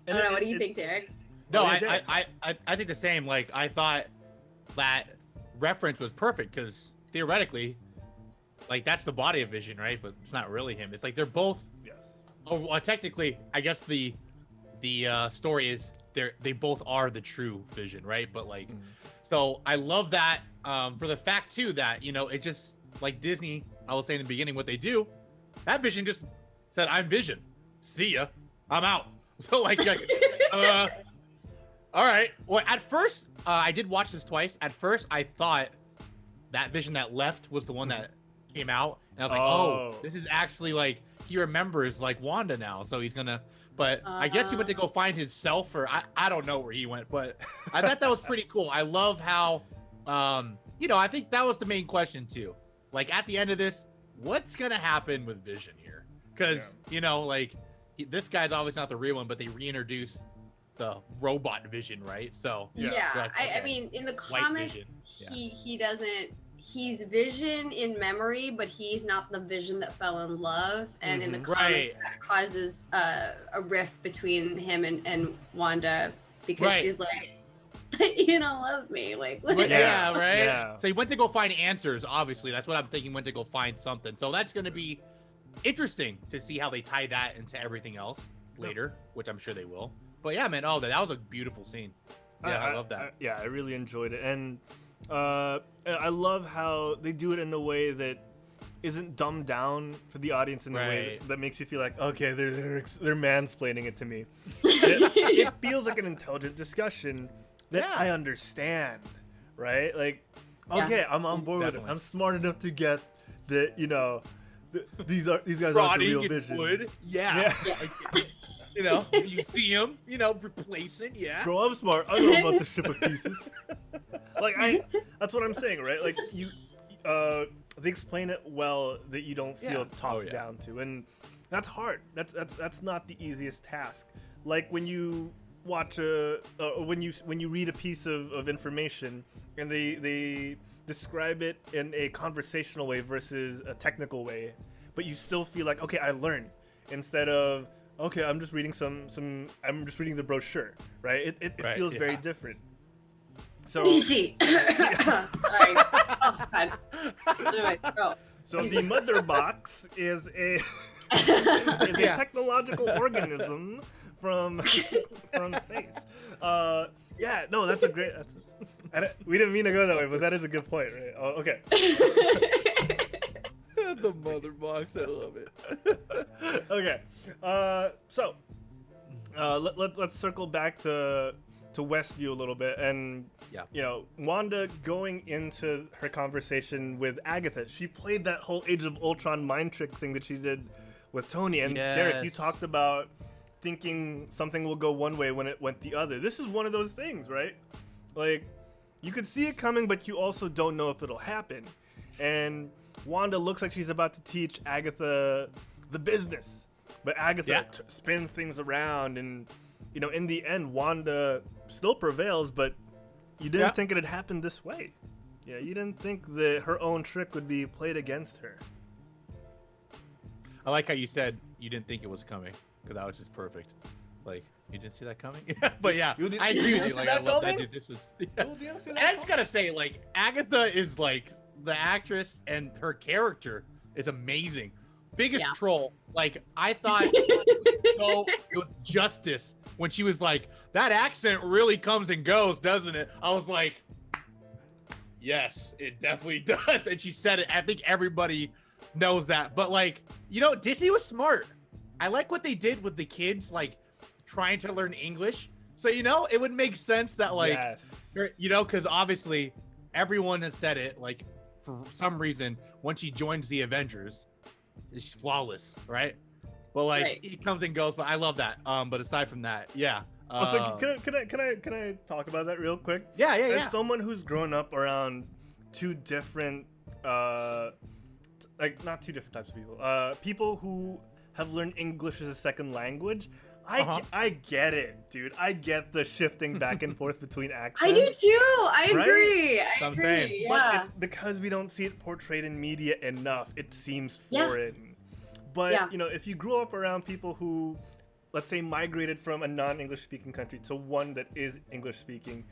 I don't know. What do you think, Derek? No, I think the same. Like, I thought that reference was perfect because theoretically, like, that's the body of Vision, right? But it's not really him. It's like they're both. Yes. Oh, technically, I guess the story is they both are the true Vision, right? But like, so I love that for the fact too that, you know, it just, like Disney, I was saying in the beginning, what they do, that Vision just said, "I'm Vision. See ya. I'm out." So like all right. Well, at first, I did watch this twice. At first, I thought that Vision that left was the one that came out, and I was like, oh, this is actually like he remembers like Wanda now, so he's gonna. But I guess he went to go find his self, or I don't know where he went, but I thought that was pretty cool. I love how, I think that was the main question too. Like at the end of this, what's gonna happen with Vision here? Because this guy's obviously not the real one, but they reintroduced the robot Vision, right? So I mean, in the comics, he doesn't. He's Vision in memory, but he's not the Vision that fell in love. And in the comics, that causes a rift between him and Wanda because she's like, you don't love me. Like, right? Yeah. So he went to go find answers. Obviously, that's what I'm thinking. Went to go find something. So that's going to be interesting to see how they tie that into everything else later, which I'm sure they will. But yeah, man, that was a beautiful scene. Yeah, I love that. I really enjoyed it, and I love how they do it in a way that isn't dumbed down for the audience in a way that makes you feel like, okay, they're mansplaining it to me. It feels like an intelligent discussion that I understand, right? Like, okay, I'm on board with this. I'm smart enough to get that, these guys are the real Vision. Wood. Yeah. You see him, replacing, Bro, I'm smart. I know about the ship of pieces. That's what I'm saying, right? Like, they explain it well that you don't feel talked down to, and that's hard. That's not the easiest task. Like when you watch when you read a piece of information and they describe it in a conversational way versus a technical way, but you still feel like, okay, I learned, instead of, okay, I'm just reading I'm just reading the brochure, right? It feels very different. So DC. Sorry. Oh God. Anyway, go. So the mother box is a technological organism from space. That's a great. We didn't mean to go that way, but that is a good point, right? Oh, okay. The mother box, I love it. Okay, so let's circle back to Westview a little bit, and Wanda going into her conversation with Agatha, she played that whole Age of Ultron mind trick thing that she did with Tony. And Derek, you talked about thinking something will go one way when it went the other. This is one of those things, right? Like, you could see it coming, but you also don't know if it'll happen. And Wanda looks like she's about to teach Agatha the business, but Agatha spins things around, and in the end, Wanda still prevails, but you didn't think it had happened this way. Yeah, you didn't think that her own trick would be played against her. I like how you said you didn't think it was coming, because that was just perfect. Like, you didn't see that coming? But I agree with you. Like, I love that, dude. This is. And I just gotta say, like, Agatha is like the actress, and her character is amazing. Biggest troll. Like, I thought it was justice when she was like, that accent really comes and goes, doesn't it? I was like, yes, it definitely does. And she said it. I think everybody knows that. But like, Disney was smart. I like what they did with the kids, like trying to learn English. So, it would make sense that like, because obviously everyone has said it, like, for some reason, when she joins the Avengers, she's flawless, right? But like, it comes and goes. But I love that. But aside from that, so can I talk about that real quick? Yeah. As someone who's grown up around two different, not two different types of people, people who have learned English as a second language. I get it, dude. I get the shifting back and forth between accents. I do too. I agree. I agree. Yeah. But it's because we don't see it portrayed in media enough, it seems foreign. But if you grew up around people who, let's say, migrated from a non-English speaking country to one that is English speaking,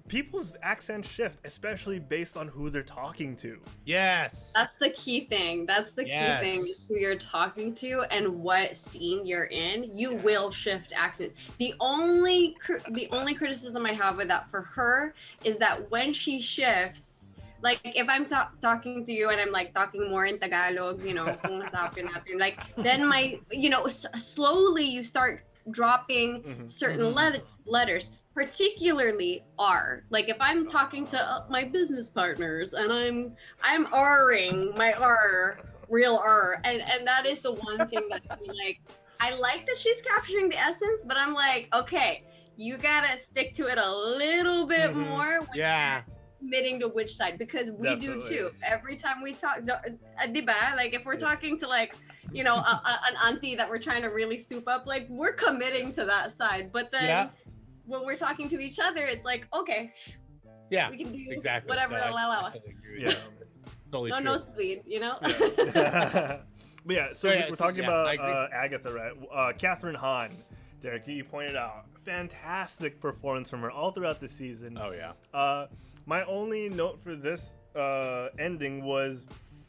people's accents shift, especially based on who they're talking to. Yes. That's the key thing. Key thing is who you're talking to and what scene you're in. You will shift accents. The only criticism I have with that for her is that when she shifts, like if I'm talking to you and I'm like talking more in Tagalog, kung nasapin natin, like then my, slowly you start dropping certain letters. particularly R. Like if I'm talking to my business partners and I'm R-ing my R, real R, and that is the one thing that I like that she's capturing the essence, but I'm like, okay, you gotta stick to it a little bit more. Committing to which side, because we do too. Every time we talk, like if we're talking to like, you know, an auntie that we're trying to really soup up, like we're committing to that side. But then when we're talking to each other, it's like, okay, we can do whatever. Totally no nosebleed, you know. But we're talking about Agatha, right? Catherine Hahn. Derek, you pointed out, fantastic performance from her all throughout the season. Oh yeah. My only note for this ending was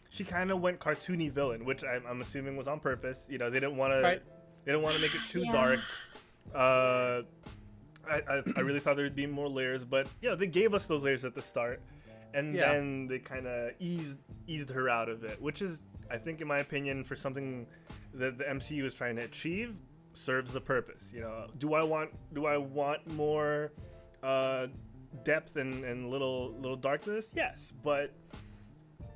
she kind of went cartoony villain, which I'm assuming was on purpose. You know, they didn't want to make it too dark. I really thought there would be more layers, but they gave us those layers at the start, and then they kind of eased her out of it, which is, I think, in my opinion, for something that the MCU is trying to achieve, serves the purpose. You know, do I want more depth and little darkness? Yes, but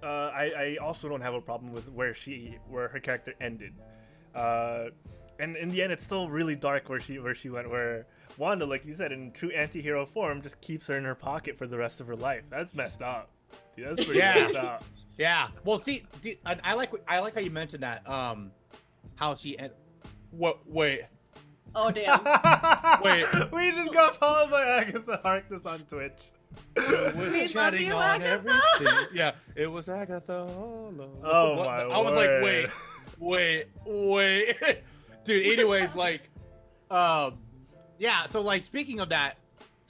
I also don't have a problem with where her character ended, and in the end it's still really dark where she went, where Wanda, like you said, in true anti-hero form, just keeps her in her pocket for the rest of her life. That's messed up. Dude, that's pretty messed up. Well, see, I like how you mentioned that, how she wait. Oh damn! Wait, we just got followed by Agatha Harkness on Twitch. It was chatting on everything. Yeah, it was Agatha all over. Oh my I was like, wait, dude. Anyways, like, so like, speaking of that,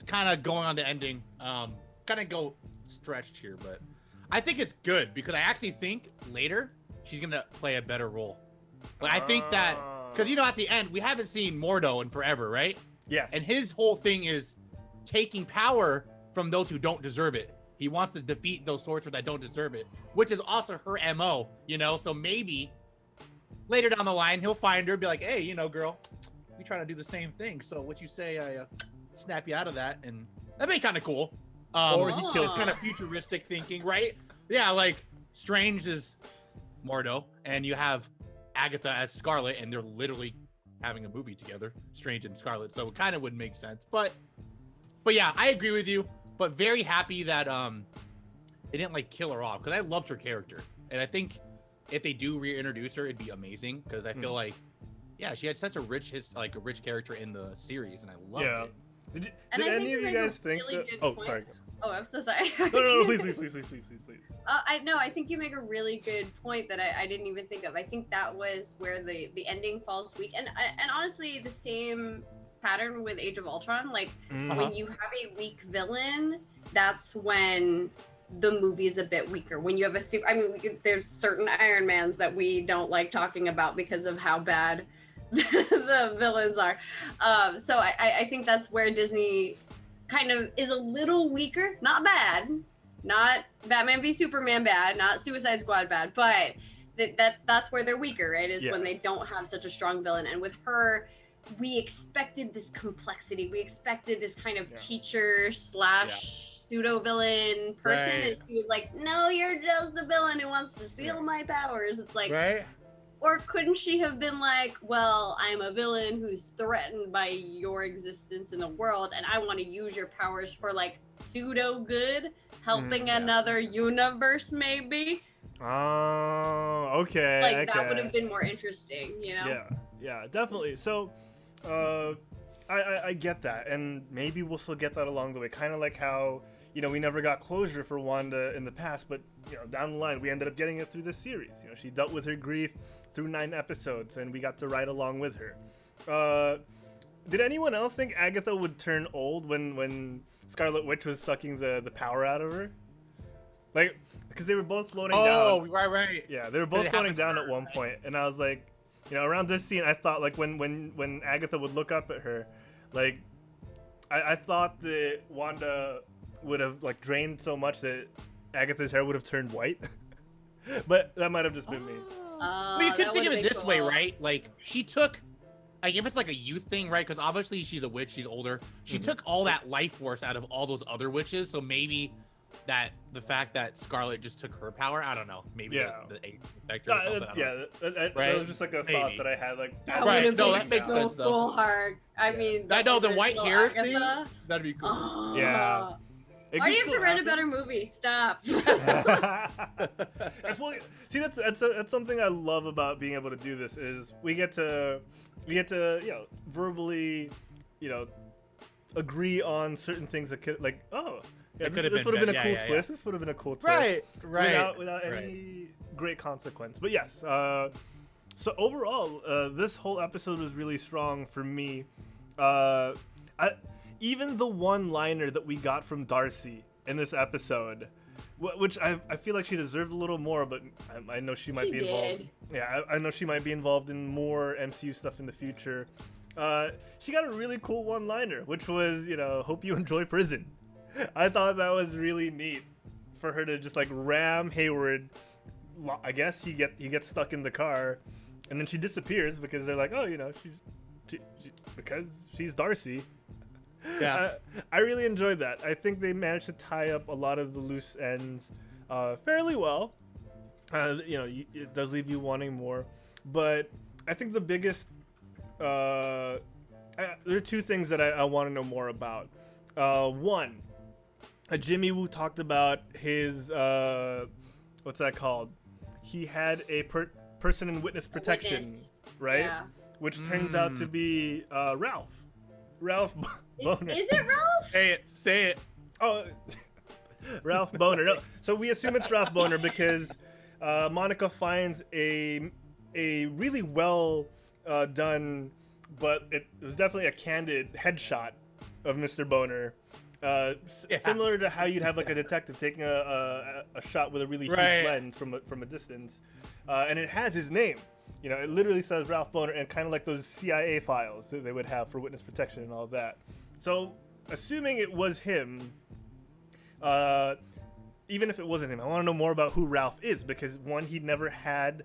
kind of going on the ending, kind of go stretched here, but I think it's good because I actually think later she's gonna play a better role. Like, I think that. Because, at the end, we haven't seen Mordo in forever, right? Yes. And his whole thing is taking power from those who don't deserve it. He wants to defeat those sorcerers that don't deserve it, which is also her MO, So maybe later down the line, he'll find her and be like, hey, girl, we trying to do the same thing. So what you say, I snap you out of that. And that'd be kind of cool. Or he kills kind of futuristic thinking, right? Yeah, like Strange is Mordo, and you have Agatha as Scarlet, and they're literally having a movie together, Strange and Scarlet, so it kind of would make sense. But yeah, I agree with you, but very happy that they didn't like kill her off, because I loved her character, and I think if they do reintroduce her, it'd be amazing, because I feel like she had such a rich character in the series, and I loved it. Did any of you guys think sorry. Oh, I'm so sorry. No, please. I think you make a really good point that I didn't even think of. I think that was where the ending falls weak, and honestly, the same pattern with Age of Ultron. Like when you have a weak villain, that's when the movie is a bit weaker. When you have there's certain Iron Mans that we don't like talking about because of how bad the villains are. So I think that's where Disney kind of is a little weaker. Not bad, not Batman v Superman bad, not Suicide Squad bad, but that's where they're weaker, right? Is when they don't have such a strong villain. And with her, we expected this complexity. We expected this kind of teacher / pseudo villain person, and she was like, "No, you're just a villain who wants to steal my powers." It's like, or couldn't she have been like, well, I'm a villain who's threatened by your existence in the world, and I want to use your powers for like pseudo good, helping another universe, maybe? Oh, okay. Like that would have been more interesting, Yeah, definitely. So, I get that, and maybe we'll still get that along the way. Kind of like how we never got closure for Wanda in the past, but down the line we ended up getting it through this series. She dealt with her grief through 9 episodes, and we got to ride along with her. Did anyone else think Agatha would turn old when Scarlet Witch was sucking the power out of her? Like, because they were both floating down. Oh, right. Yeah, they were both floating down at one point, and I was like, around this scene, I thought like when Agatha would look up at her, like, I thought that Wanda would have like drained so much that Agatha's hair would have turned white. But that might have just been me. You could think of it this way, right? Like, she took like if it's like a youth thing, right? Because obviously she's a witch, she's older. She took all that life force out of all those other witches, so maybe that the fact that Scarlet just took her power, I don't know. Maybe the age effect or something. That was just like a thought that I had. Like, that right? No, that makes sense though. Cool, Hark. I mean, I know the white hair thing. Agatha. That'd be cool. Oh. Yeah. Why do you have to write a better movie? Stop. See, that's something I love about being able to do this is we get to verbally, agree on certain things that could this would have been a cool twist. This would have been a cool twist. Right. Without any great consequence. But yes, so overall, this whole episode was really strong for me. Even the one-liner that we got from Darcy in this episode, which I feel like she deserved a little more, but I know she might be involved. Yeah, I know she might be involved in more MCU stuff in the future. She got a really cool one-liner, which was, hope you enjoy prison. I thought that was really neat for her to just like ram Hayward. I guess he gets stuck in the car, and then she disappears because they're like, oh, because she's Darcy. Yeah, I really enjoyed that. I think they managed to tie up a lot of the loose ends fairly well. It does leave you wanting more, but I think the biggest there are two things that I want to know more about. One, Jimmy Woo talked about his what's that called? He had a person in witness protection, right? Yeah. Which turns out to be Ralph. Ralph Boner. Is it Ralph? Say it. Oh, Ralph Boner. No, so we assume it's Ralph Boner because Monica finds a really well done, but it was definitely a candid headshot of Mr. Boner. Similar to how you'd have like a detective taking a shot with a really huge lens from a distance, and it has his name. It literally says Ralph Boner, and kind of like those CIA files that they would have for witness protection and all of that. So, assuming it was him, even if it wasn't him, I want to know more about who Ralph is, because one, he'd never had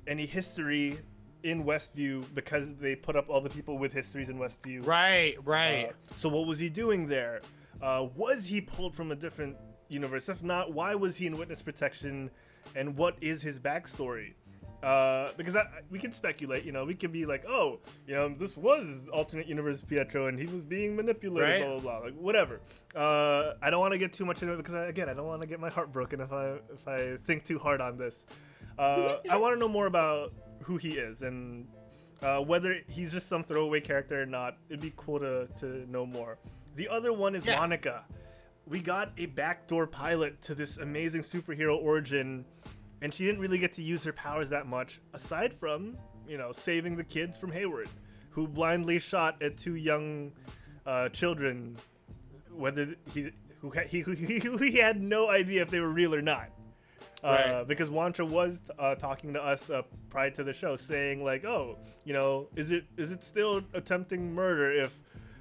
any history in Westview because they put up all the people with histories in Westview. Right. So what was he doing there? Was he pulled from a different universe? If not, why was he in witness protection? And what is his backstory? Because we can speculate, we could be like, oh, this was alternate universe Pietro and he was being manipulated, blah, blah, blah, like whatever. I don't want to get too much into it because, I don't want to get my heart broken if I think too hard on this. I want to know more about who he is and whether he's just some throwaway character or not. It'd be cool to know more. The other one is Monica. We got a backdoor pilot to this amazing superhero origin, and she didn't really get to use her powers that much, aside from, saving the kids from Hayward, who blindly shot at two young children, whether he had no idea if they were real or not. Because Juancho was talking to us prior to the show, saying like, oh, is it still attempting murder if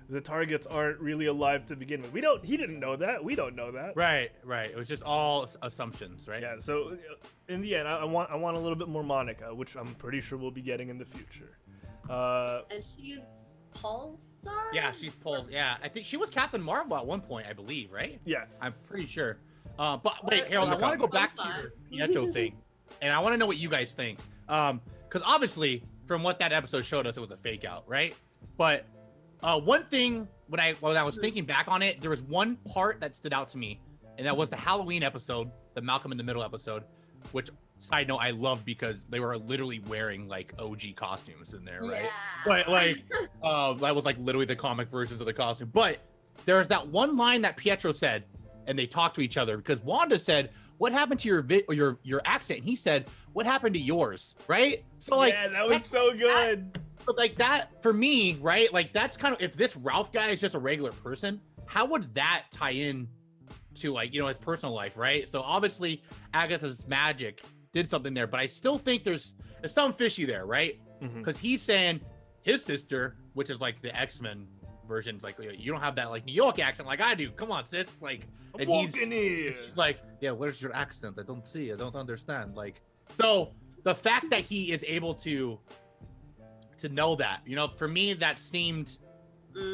the targets aren't really alive to begin with? He didn't know that. We don't know that. Right. It was just all assumptions, right? Yeah. So in the end, I want a little bit more Monica, which I'm pretty sure we'll be getting in the future. And she's Pulsar? Yeah, she's Pulsar. Yeah, I think she was Captain Marvel at one point, I believe, right? Yes. I'm pretty sure. But wait, Harold, I want to go back to your Pietro thing, and I want to know what you guys think. Because obviously, from what that episode showed us, it was a fake out, right? But one thing when I was thinking back on it, there was one part that stood out to me, and that was the Halloween episode, the Malcolm in the Middle episode, which, side note, I loved because they were literally wearing like OG costumes in there, right? But that was like literally the comic versions of the costume. But there's that one line that Pietro said, and they talked to each other because Wanda said, "What happened to your accent?" And he said, "What happened to yours?" Right? So that was so good. But like that for me, right? Like that's kind of, if this Ralph guy is just a regular person, how would that tie in to his personal life, right? So obviously Agatha's magic did something there, but I still think there's something fishy there, right? Because he's saying his sister, which is like the X-Men version, is like, you don't have that like New York accent like I do. Come on, sis. Like, and he's like, yeah, where's your accent? I don't understand. Like, so the fact that he is able to to know that. You know, for me, that seemed.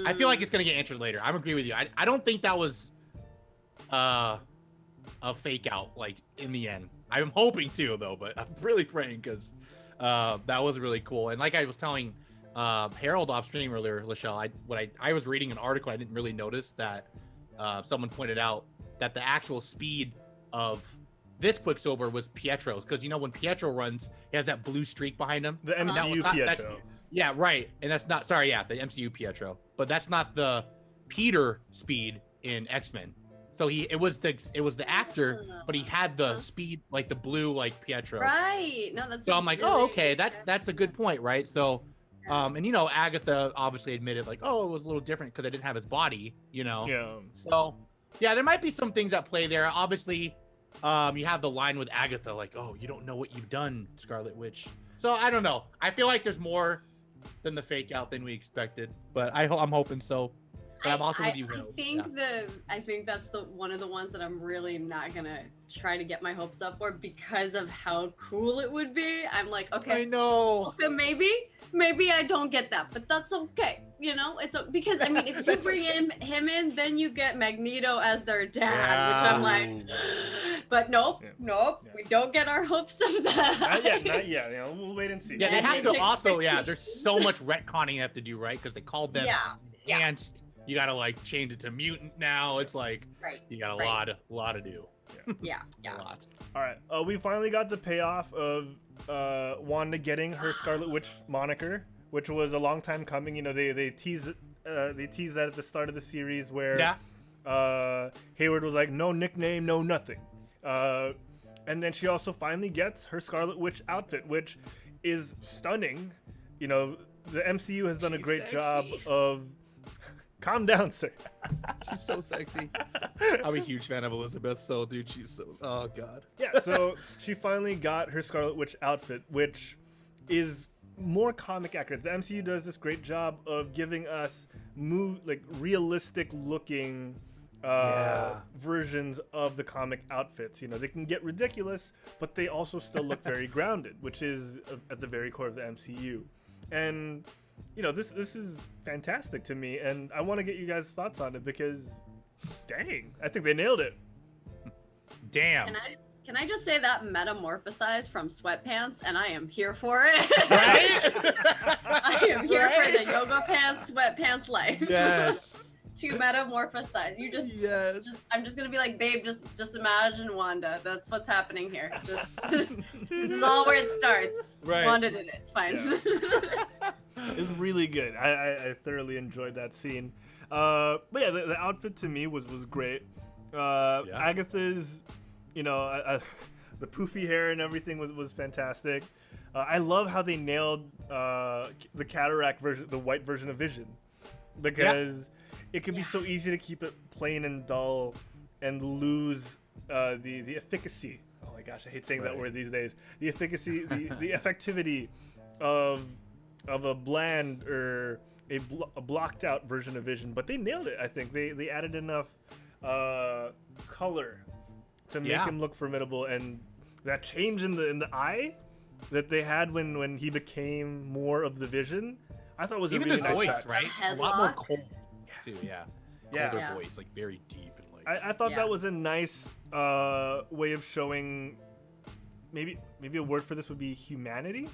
I feel like it's gonna get answered later. I agree with you. I don't think that was a fake out, like, in the end. I'm hoping to, though, but I'm really praying because that was really cool. And like I was telling Herald off stream earlier, Lachelle, I was reading an article, I didn't really notice that someone pointed out that the actual speed of this Quicksilver was Pietro's, because, you know, when Pietro runs, he has that blue streak behind him. The MCU Pietro. Yeah, right. And that's not, sorry, yeah, the MCU Pietro. But that's not the Peter speed in X-Men. So it was the actor, but he had the speed, like the blue, like Pietro. Right. No, that's so I'm like, oh, okay, that's a good point, right? So, and you know, Agatha obviously admitted, like, oh, it was a little different because I didn't have his body, you know. Yeah. So, yeah, there might be some things at play there. Obviously, you have the line with Agatha, like, oh, you don't know what you've done, Scarlet Witch. So I don't know. I feel like there's more than the fake out than we expected, but I'm hoping so. But I'm also with you, Hill. I think that's one of the ones that I'm really not gonna try to get my hopes up for because of how cool it would be. I'm like, okay, I know. Okay, maybe I don't get that, but that's okay. You know, it's because I mean, if you bring him in, then you get Magneto as their dad, which I'm like, but nope, we don't get our hopes of that. Not yet. You know, we'll wait and see. Yeah, they have to also. Yeah, there's so much retconning you have to do, right? Because they called them enhanced. You gotta like change it to mutant now. It's like you got a lot to do. Yeah. A lot. All right. We finally got the payoff of Wanda getting her Scarlet Witch moniker, which was a long time coming. You know, they teased that at the start of the series where Hayward was like, no nickname, no nothing. And then she also finally gets her Scarlet Witch outfit, which is stunning. You know, the MCU has done a great job of. Calm down, sir. She's so sexy. I'm a huge fan of Elizabeth, so dude, she's so. Oh god. Yeah. So she finally got her Scarlet Witch outfit, which is more comic accurate. The MCU does this great job of giving us realistic looking versions of the comic outfits. You know, they can get ridiculous, but they also still look very grounded, which is at the very core of the MCU. And you know, this is fantastic to me, and I want to get you guys' thoughts on it because, dang, I think they nailed it. Damn. Can I just say that metamorphosized from sweatpants, and I am here for it. Right? I am here for the yoga pants, sweatpants life. Yes. To metamorphosize. I'm just gonna be like, babe, just imagine Wanda. That's what's happening here. This is all where it starts. Right. Wanda did it. It's fine. Yeah. It's really good. I thoroughly enjoyed that scene. But yeah, the outfit to me was great. Agatha's, you know, the poofy hair and everything was fantastic. I love how they nailed the cataract version, the white version of Vision, because it can be so easy to keep it plain and dull and lose the efficacy. Oh my gosh, I hate saying that word these days. The efficacy, the effectivity of a bland or a blocked out version of Vision, but they nailed it. I think they added enough color to make him look formidable, and that change in the eye that they had when he became more of the Vision, I thought was even a really his nice voice, touch. right? A lot more cold too. Colder voice, like very deep and like. I thought that was a nice way of showing. Maybe a word for this would be humanity.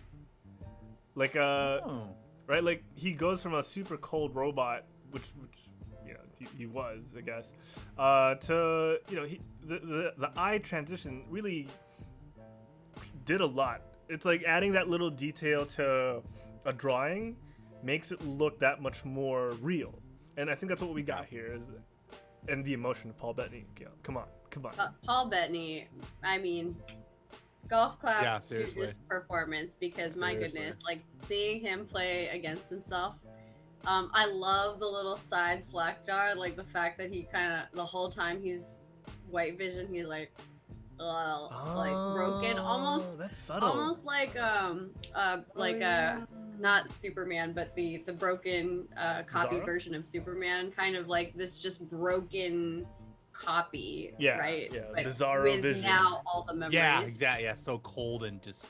Like right, like he goes from a super cold robot, which you know he was, I guess, to, you know, the eye transition really did a lot. It's like adding that little detail to a drawing makes it look that much more real, and I think that's what we got here. And the emotion of Paul Bettany. Come on. Paul Bettany, I mean, golf clap to this performance, because my goodness, like seeing him play against himself. I love the little side slack jar, like the fact that he kind of the whole time he's White Vision, he's like broken, almost. That's subtle. Almost like not Superman, but the broken copy Zara? version of Superman, kind of like this just broken copy, right? Yeah, but Bizarro with Vision. Now all the memories. Yeah, exactly. Yeah, so cold and just.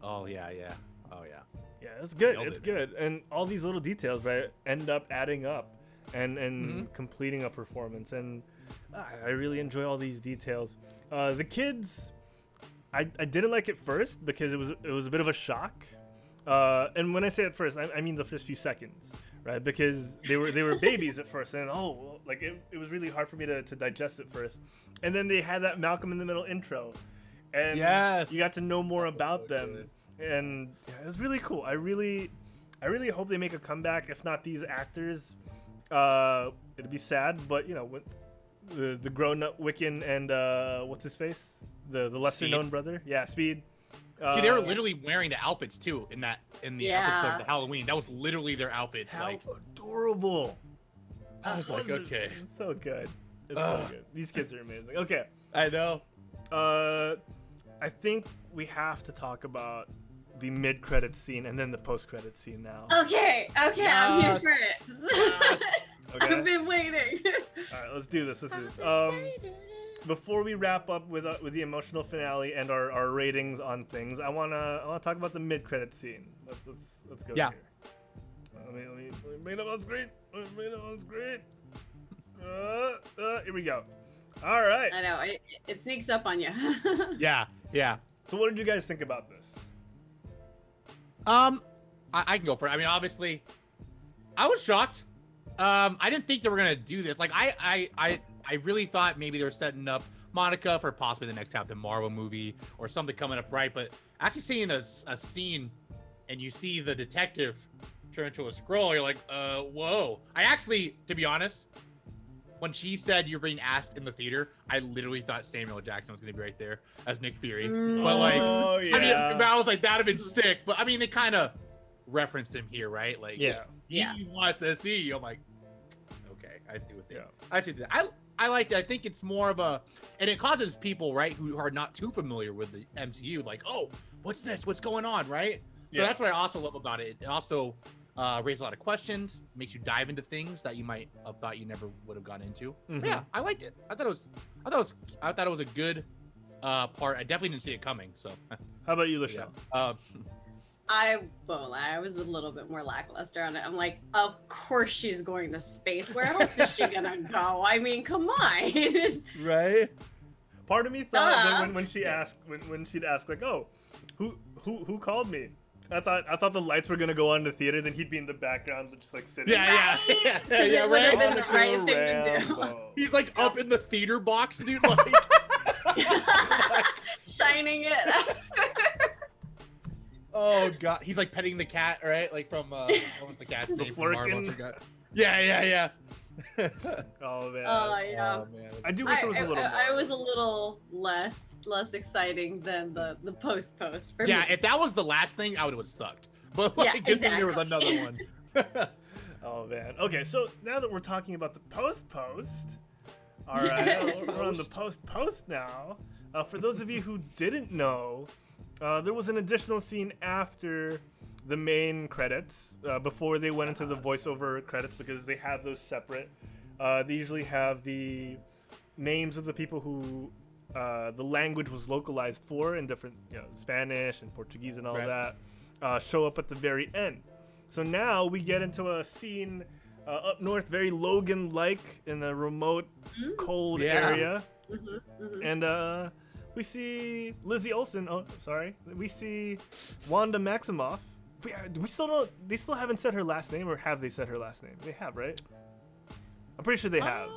Oh yeah. Oh yeah. Yeah, it's good. Nailed It's it. good. And all these little details, right, end up adding up and completing a performance. And I really enjoy all these details. The kids, I didn't like it first because it was a bit of a shock. And when I say at first, I mean the first few seconds, right? Because they were babies at first, and like it was really hard for me to digest it first. And then they had that Malcolm in the Middle intro, and you got to know more about them, and it was really cool. I really hope they make a comeback. If not these actors, it'd be sad. But you know, when the grown up Wiccan and what's his face, the lesser known brother, Speed. Dude, they were literally wearing the outfits too in the episode of the Halloween. That was literally their outfits. How like adorable! I was like, okay, it's so good. It's so good. These kids are amazing. Okay, I know. I think we have to talk about the mid-credits scene and then the post-credits scene now. Okay, I'm here for it. Yes. Okay. I've been waiting. All right, let's do this. Before we wrap up with the emotional finale and our ratings on things, I wanna talk about the mid-credits scene. Let's go. Yeah. Here. Let me bring it up on screen. Here we go. All right. I know it sneaks up on you. Yeah. So what did you guys think about this? I can go for it. I mean, obviously, I was shocked. I didn't think they were gonna do this. Like, I really thought maybe they were setting up Monica for possibly the next Captain Marvel movie or something coming up, right? But actually seeing a scene and you see the detective turn into a Skrull, you're like, whoa. I actually, to be honest, when she said you're being asked in the theater, I literally thought Samuel L. Jackson was gonna be right there as Nick Fury. But like, yeah. I mean, I was like, that'd have been sick. But I mean, they kind of referenced him here, right? Like, he wants to see you. I'm like, okay, I see what they. Yeah. I see that. I like it. I think it's more of a, and it causes people, right, who are not too familiar with the MCU, like, oh, what's this? What's going on, right? So that's what I also love about it. It also raises a lot of questions, makes you dive into things that you might have thought you never would have gone into. Yeah, I liked it. I thought it was a good part. I definitely didn't see it coming. So, how about you, Lachelle? Yeah. I won't lie, I was a little bit more lackluster on it. I'm like, of course she's going to space. Where else is she gonna go? I mean, come on. Right? Part of me thought that when she'd ask like, oh, who called me? I thought the lights were gonna go on in the theater, then he'd be in the background just like sitting. Yeah, It would have right. been the right thing to do. He's like up in the theater box, dude, like shining it. Oh god, he's like petting the cat, right? Like from what was the cat's name? From Marvel? I forgot. Yeah. Oh man. Oh yeah. Oh, man. I do wish it was a little more. I was a little less exciting than the post for me. Yeah, if that was the last thing, I would have sucked. But like, good thing there was another one. Oh man. Okay, so now that we're talking about the post, all right, we're on the post now. For those of you who didn't know, there was an additional scene after the main credits, before they went into the voiceover credits, because they have those separate. They usually have the names of the people who the language was localized for in different, Spanish and Portuguese and all that, show up at the very end. So now we get into a scene up north, very Logan-like, in a remote, cold area. And we see Lizzie Olsen. Oh, sorry. We see Wanda Maximoff. We still don't. They still haven't said her last name, or have they said her last name? They have, right? I'm pretty sure they have.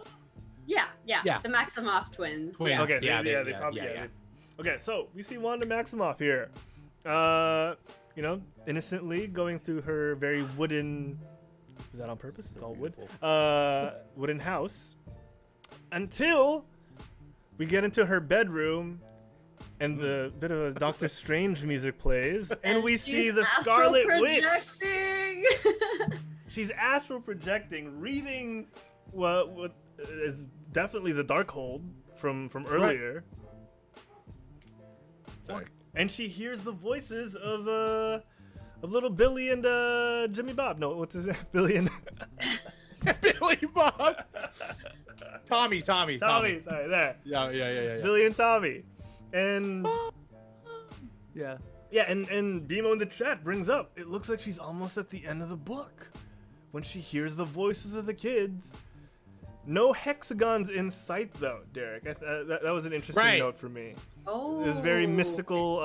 Yeah. The Maximoff twins. Yeah. Okay. They probably. Okay, so we see Wanda Maximoff here. Innocently going through her very wooden. Is that on purpose? It's all wood. Wooden house. Until we get into her bedroom, and the bit of a Doctor Strange music plays, and we see the Scarlet Witch. She's astral projecting, reading what is definitely the Darkhold from earlier. Right. And she hears the voices of little Billy and Jimmy Bob. No, what's his name? Billy and Billy Bob. Tommy. Sorry, there. Yeah. Billy and Tommy. And Yeah, and Bimo in the chat brings up, it looks like she's almost at the end of the book. When she hears the voices of the kids. No hexagons in sight, though, Derek. That was an interesting note for me. Oh. It was very mystical.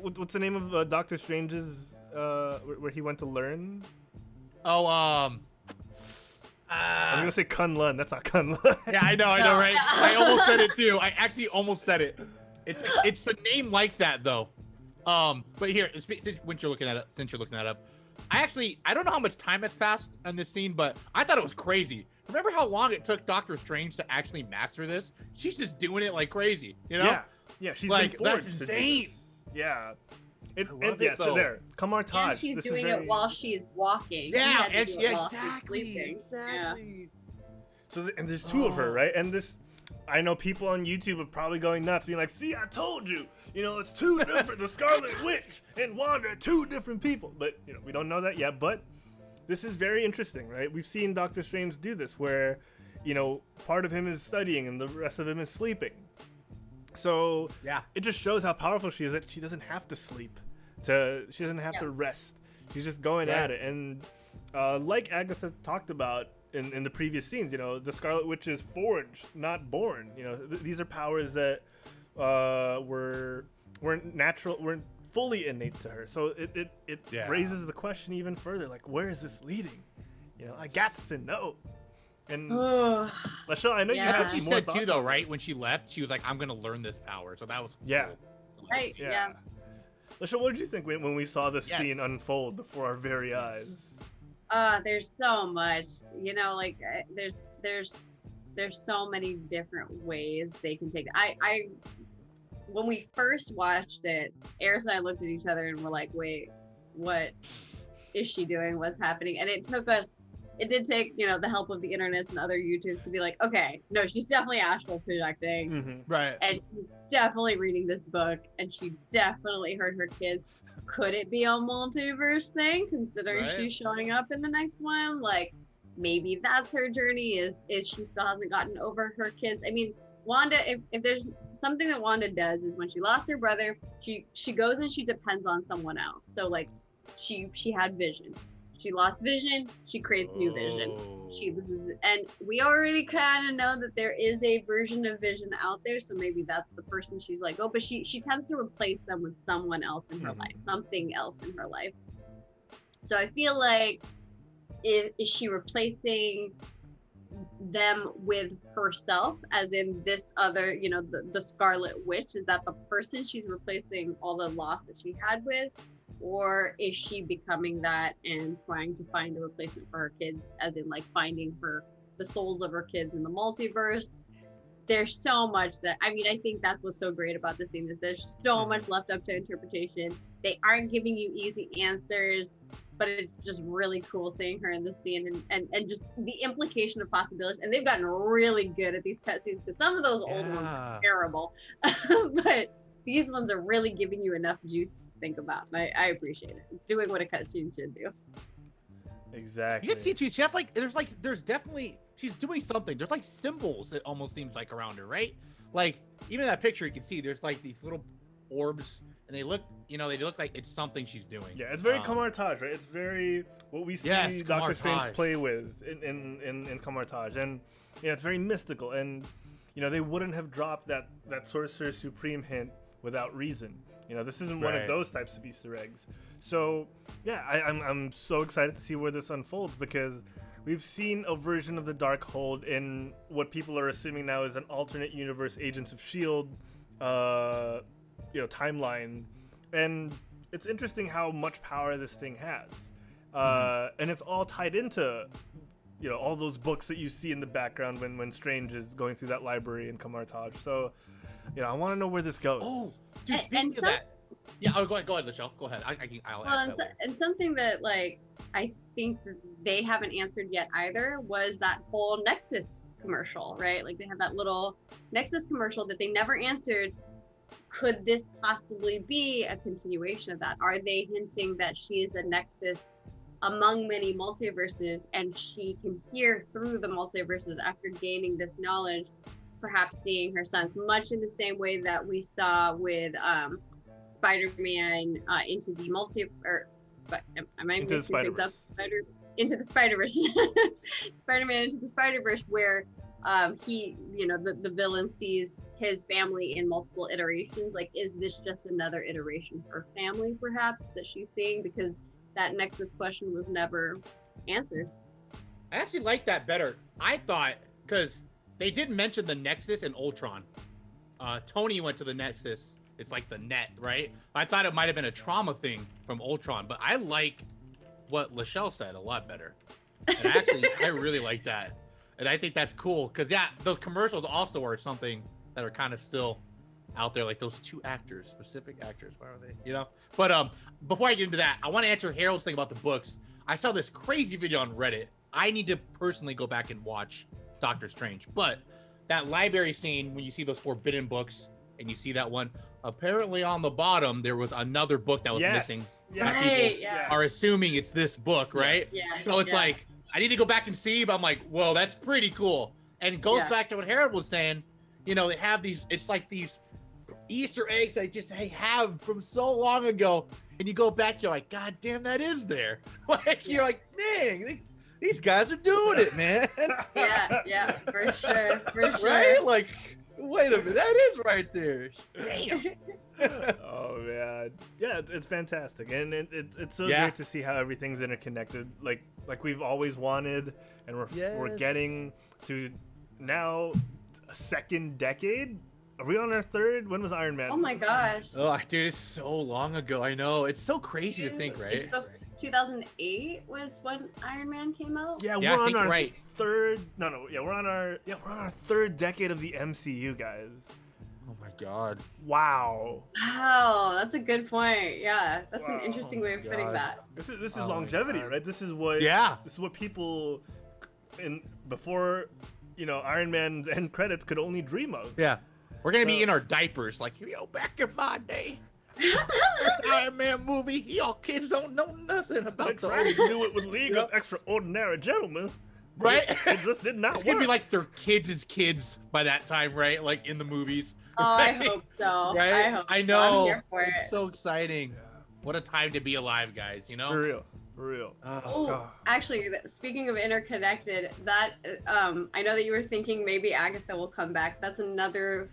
What's the name of Doctor Strange's, where he went to learn? Oh, I was gonna say Kunlun. That's not Kunlun. Yeah, I know, right? I almost said it too. I actually almost said it. It's the name like that though. But here, since you're looking that up, I don't know how much time has passed on this scene, but I thought it was crazy. Remember how long it took Doctor Strange to actually master this? She's just doing it like crazy, you know? Yeah, she's like, been that's forged insane. Yeah. So there. Kamar Taj. And she's doing it while she's walking. Yeah, exactly. Yeah. So and there's two of her, right? And this, I know people on YouTube are probably going nuts, being like, "See, I told you. You know, it's two different. The Scarlet Witch and Wanda are two different people." But we don't know that yet. But this is very interesting, right? We've seen Doctor Strange do this, where part of him is studying and the rest of him is sleeping. So it just shows how powerful she is, that she doesn't have to sleep. She doesn't have to rest. She's just going at it. And like Agatha talked about in the previous scenes, the Scarlet Witch is forged, not born. These are powers that weren't fully innate to her. So it raises the question even further, like, where is this leading? I got to know. And Lachelle, I know you have she more said thoughts too, though, right? When she left, she was like, "I'm gonna learn this power." So that was cool. Right. Yeah. Lachelle, what did you think when we saw this scene unfold before our very eyes? There's so much. There's so many different ways they can take it. I when we first watched it, Eris and I looked at each other and were like, "Wait, what is she doing? What's happening?" And it did take, the help of the internets and other YouTubes to be like, okay, no, she's definitely astral projecting. Mm-hmm. Right. And she's definitely reading this book, and she definitely heard her kids. Could it be a multiverse thing, considering she's showing up in the next one? Like, maybe that's her journey, is she still hasn't gotten over her kids. I mean, Wanda, if there's something that Wanda does, is when she lost her brother, she goes and she depends on someone else. So, like, she had Vision. She lost Vision, she creates new Vision. And we already kind of know that there is a version of Vision out there, so maybe that's the person she's like, but she tends to replace them with someone else in her life, something else in her life. So I feel like, is she replacing them with herself, as in this other, the Scarlet Witch? Is that the person she's replacing all the loss that she had with? Or is she becoming that and trying to find a replacement for her kids, as in like finding the souls of her kids in the multiverse? There's so much that, I think that's what's so great about this scene, is there's so much left up to interpretation. They aren't giving you easy answers, but it's just really cool seeing her in the scene and just the implication of possibilities. And they've gotten really good at these cutscenes, because some of those old ones are terrible, but these ones are really giving you enough juice to think about. And I appreciate it. It's doing what a cutscene should do. Exactly. You can see too. She has there's definitely, she's doing something. There's like symbols that almost seems like around her, right? Like even in that picture, you can see there's like these little orbs, and they look like it's something she's doing. Yeah, it's very Kamar Taj, right? It's very what we see Doctor Strange play with in Kamar Taj, and it's very mystical. And they wouldn't have dropped that Sorcerer Supreme hint without reason. This isn't one of those types of Easter eggs. So yeah, I'm so excited to see where this unfolds, because we've seen a version of the Darkhold in what people are assuming now is an alternate universe Agents of S.H.I.E.L.D. Timeline, and it's interesting how much power this thing has, and it's all tied into all those books that you see in the background when Strange is going through that library in Kamar Taj. So I want to know where this goes. Oh, dude, speaking of that, go ahead, Lachelle. Go ahead. I'll ask that. And something that I think they haven't answered yet either was that whole Nexus commercial, right? Like, they have that little Nexus commercial that they never answered. Could this possibly be a continuation of that? Are they hinting that she is a Nexus among many multiverses, and she can hear through the multiverses after gaining this knowledge? perhaps seeing her sons, much in the same way that we saw with Spider-Man into the into the Spider-Verse, Spider-Man into the Spider-Verse, where he, the villain sees his family in multiple iterations. Like, is this just another iteration for family, perhaps, that she's seeing? Because that Nexus question was never answered. I actually like that better. I thought, because they did mention the Nexus in Ultron. Tony went to the Nexus. It's like the net, right? I thought it might have been a trauma thing from Ultron, but I like what Lachelle said a lot better. And actually, I really like that. And I think that's cool, because, yeah, the commercials also are something that are kind of still out there, like those two actors, specific actors. Why are they, But before I get into that, I want to answer Harold's thing about the books. I saw this crazy video on Reddit. I need to personally go back and watch Doctor Strange. But that library scene, when you see those forbidden books, and you see that one, apparently on the bottom, there was another book that was missing. Yeah. Right, are assuming it's this book, right? Yeah. So it's like, I need to go back and see, but I'm like, whoa, that's pretty cool. And it goes back to what Harold was saying. They have these, it's like these Easter eggs they have from so long ago. And you go back, you're like, God damn, that is there. You're like, dang, these guys are doing it, man. Yeah, for sure. Right? Like, wait a minute, that is right there. Damn. Oh man, yeah, it's fantastic, and it's so great to see how everything's interconnected, like we've always wanted, and we're getting to now a second decade. Are we on our third? When was Iron Man? Oh my gosh. Oh, dude, it's so long ago. I know. It's so crazy to think, right? It's 2008 was when Iron Man came out. Yeah, we're on our third. We're on our third decade of the MCU, guys. Oh my God. Wow, that's a good point. Yeah, that's an interesting way of putting that. This is longevity, right? This is what people before Iron Man's end credits could only dream of. Yeah. We're gonna be in our diapers, like, back in my day. This Iron Man movie, y'all kids don't know nothing about the They knew it with League of Extraordinary Gentlemen. Right? It just did not work. It's gonna be like their kids' kids by that time, right? Like in the movies. Oh, right? I hope so. Right? I know. I'm here for it. It's so exciting. Yeah. What a time to be alive, guys, For real. Actually, speaking of interconnected, that I know that you were thinking maybe Agatha will come back. That's another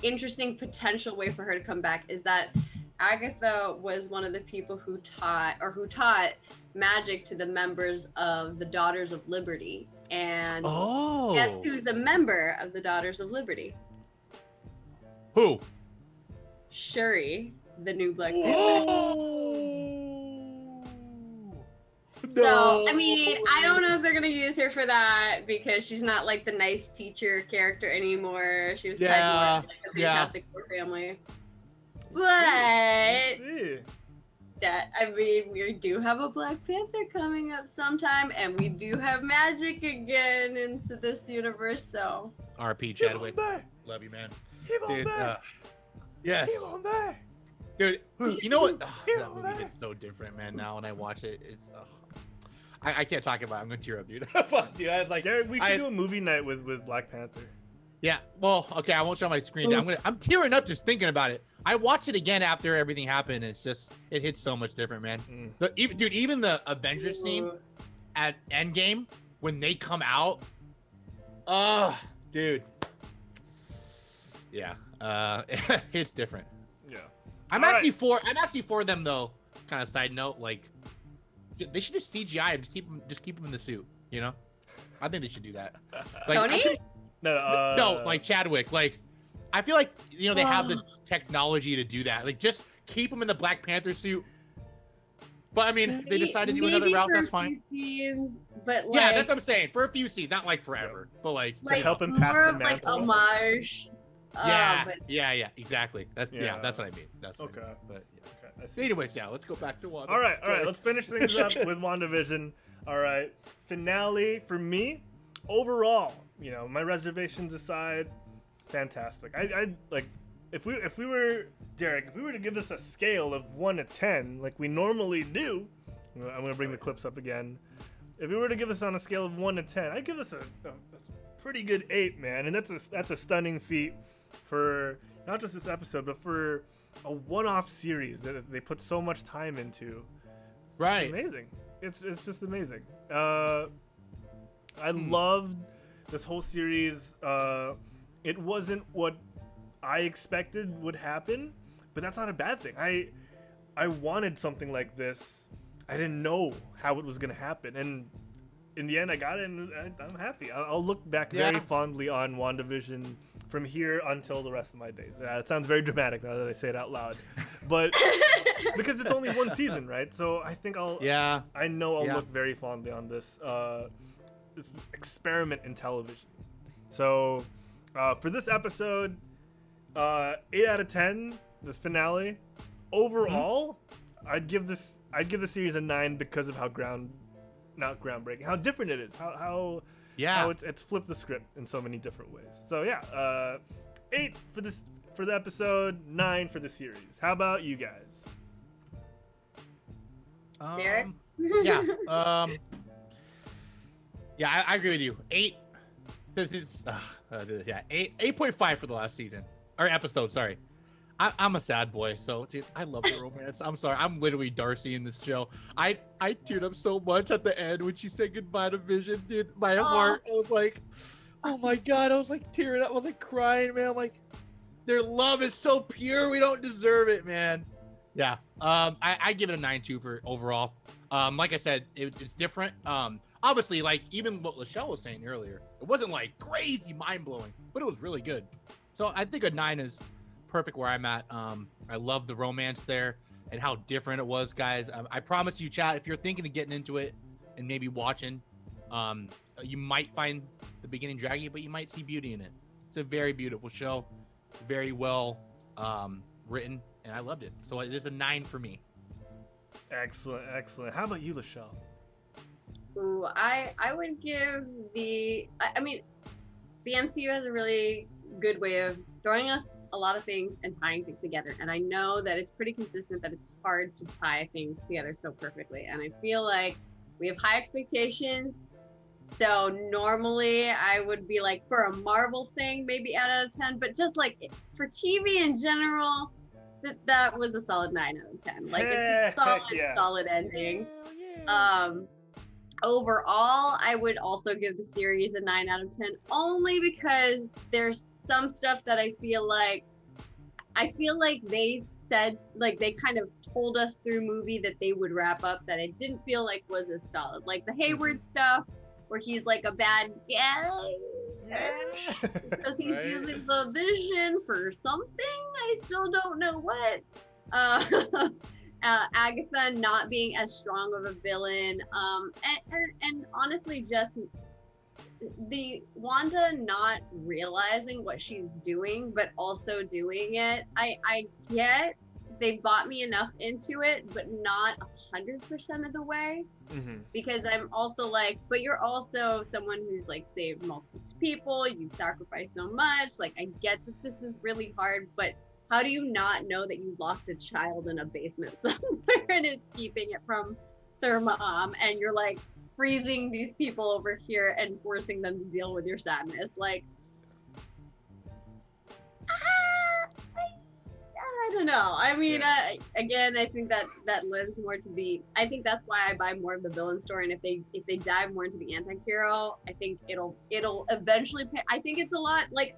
interesting potential way for her to come back, is that Agatha was one of the people who taught magic to the members of the Daughters of Liberty. And guess who's a member of the Daughters of Liberty? Who? Shuri, the new Black Panther. So, I mean, I don't know if they're going to use her for that, because she's not like the nice teacher character anymore. She was tied more to like the Fantastic Four family. But we do have a Black Panther coming up sometime, and we do have magic again into this universe, so. RP Chadwick. Love you, man. Dude, yes. Dude, you know what? That movie is so different, man. Now when I watch it, it's I can't talk about it. I'm gonna tear up, dude. Fuck, dude. We should do a movie night with Black Panther. Yeah. Well, okay. I won't show my screen. I'm tearing up just thinking about it. I watched it again after everything happened. And it hits so much different, man. Even the Avengers scene at Endgame when they come out. Dude. Yeah. It's different. Yeah. I'm actually for them though. Kind of side note, like they should just CGI and just keep him in the suit. I think they should do that. Like, Tony? No, like Chadwick. Like, I feel like they have the technology to do that. Like, just keep him in the Black Panther suit. But I mean, they decided to do another route. That's fine. Scenes, but yeah, that's what I'm saying. For a few scenes, not like forever, but like to help him pass the mantle. Like homage. Yeah, exactly. That's what I mean. That's what I mean. But anyways, let's go back to WandaVision. All right. Let's finish things up with WandaVision. All right, finale for me. Overall, my reservations aside, fantastic. I like if we were Derek, if we were to give this a scale of 1 to 10, like we normally do. I'm gonna bring the clips up again. If we were to give this on a scale of 1 to 10, I'd give this a pretty good 8, man, and that's a stunning feat for not just this episode, but for a one-off series that they put so much time into. Right. It's amazing. It's just amazing. I loved this whole series. It wasn't what I expected would happen, but that's not a bad thing. I wanted something like this. I didn't know how it was gonna happen, and in the end, I got it, and I'm happy. I'll look back very fondly on WandaVision from here until the rest of my days. It sounds very dramatic now that I say it out loud, but because it's only one season, right? So I think I'll look very fondly on this experiment in television. So for this episode, 8 out of 10. This finale, overall, I'd give the series a 9 because of how not groundbreaking, how different it is, how it's flipped the script in so many different ways. So 8 for the episode, 9 for the series. How about you guys? Derek? I agree with you. 8. This is 8.5 for the last season or episode. Sorry. I'm a sad boy, so dude, I love the romance. I'm sorry, I'm literally Darcy in this show. I teared up so much at the end when she said goodbye to Vision, dude. My heart, I was like, oh my god, I was like tearing up, I was like crying, man. I'm like, their love is so pure, we don't deserve it, man. Yeah, I give it a 9.2 for overall. Like I said, it's different. Obviously, like even what Lachelle was saying earlier, it wasn't like crazy mind blowing, but it was really good. So I think a 9 is perfect where I'm at. I love the romance there and how different it was, guys. I promise you, chat, if you're thinking of getting into it and maybe watching, you might find the beginning draggy, but you might see beauty in it. It's a very beautiful show, very well written, and I loved it. So it is a 9 for me. Excellent. How about you, Lachelle? Ooh, I would give the MCU has a really good way of throwing us a lot of things and tying things together, and I know that it's pretty consistent that it's hard to tie things together so perfectly, and I feel like we have high expectations. So normally I would be like, for a Marvel thing, maybe 8 out of 10, but just like for TV in general, that was a solid 9 out of 10. Like it's a solid ending. Overall, I would also give the series a 9 out of 10, only because there's some stuff that I feel like they said, like they kind of told us through movie that they would wrap up, that I didn't feel like was as solid. Like the Hayward stuff, where he's like a bad guy because he's using the Vision for something. I still don't know what. Agatha not being as strong of a villain, and honestly just the Wanda not realizing what she's doing but also doing it. I get they bought me enough into it, but not 100% of the way, because I'm also like, but you're also someone who's like saved multiple people, you've sacrificed so much, like I get that this is really hard, but how do you not know that you locked a child in a basement somewhere and it's keeping it from their mom, and you're like freezing these people over here and forcing them to deal with your sadness? Like, I don't know. I mean, again, I think that lives more to the. I think that's why I buy more of the villain story, and if they dive more into the anti-hero, I think it'll eventually pay. I think it's a lot like.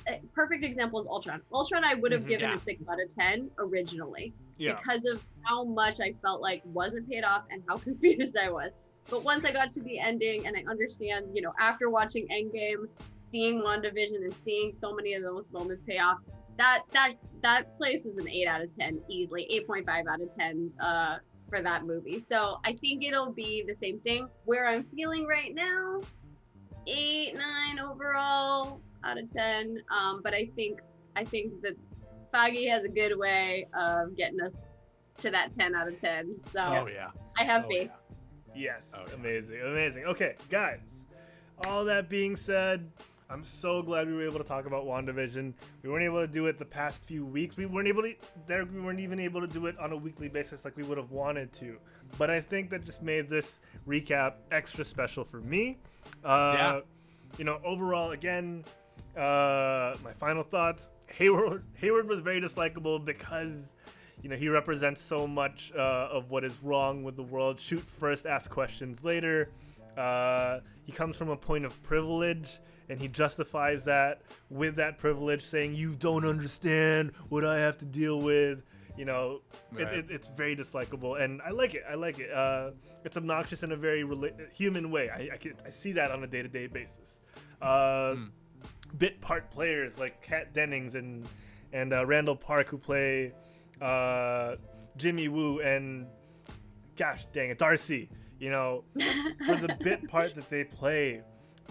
A perfect example is Ultron. Ultron I would have given a 6 out of 10 originally, because of how much I felt like wasn't paid off and how confused I was. But once I got to the ending and I understand, after watching Endgame, seeing WandaVision and seeing so many of those moments pay off, that place is an 8 out of 10 easily, 8.5 out of 10 for that movie. So I think it'll be the same thing. Where I'm feeling right now, 8, 9 overall out of 10. But I think that Foggy has a good way of getting us to that 10 out of 10. So I have faith. Yes. Amazing. Okay, guys. All that being said, I'm so glad we were able to talk about WandaVision. We weren't able to do it the past few weeks. We weren't even able to do it on a weekly basis like we would have wanted to. But I think that just made this recap extra special for me. overall, again, my final thoughts. Hayward was very dislikable because, he represents so much of what is wrong with the world. Shoot first, ask questions later. He comes from a point of privilege, and he justifies that with that privilege, saying, you don't understand what I have to deal with. Right. It's very dislikable, and I like it. It's obnoxious in a very human way. I see that on a day-to-day basis. Bit part players like Kat Dennings and Randall Park, who play Jimmy Woo and gosh dang it, Darcy. For the bit part that they play,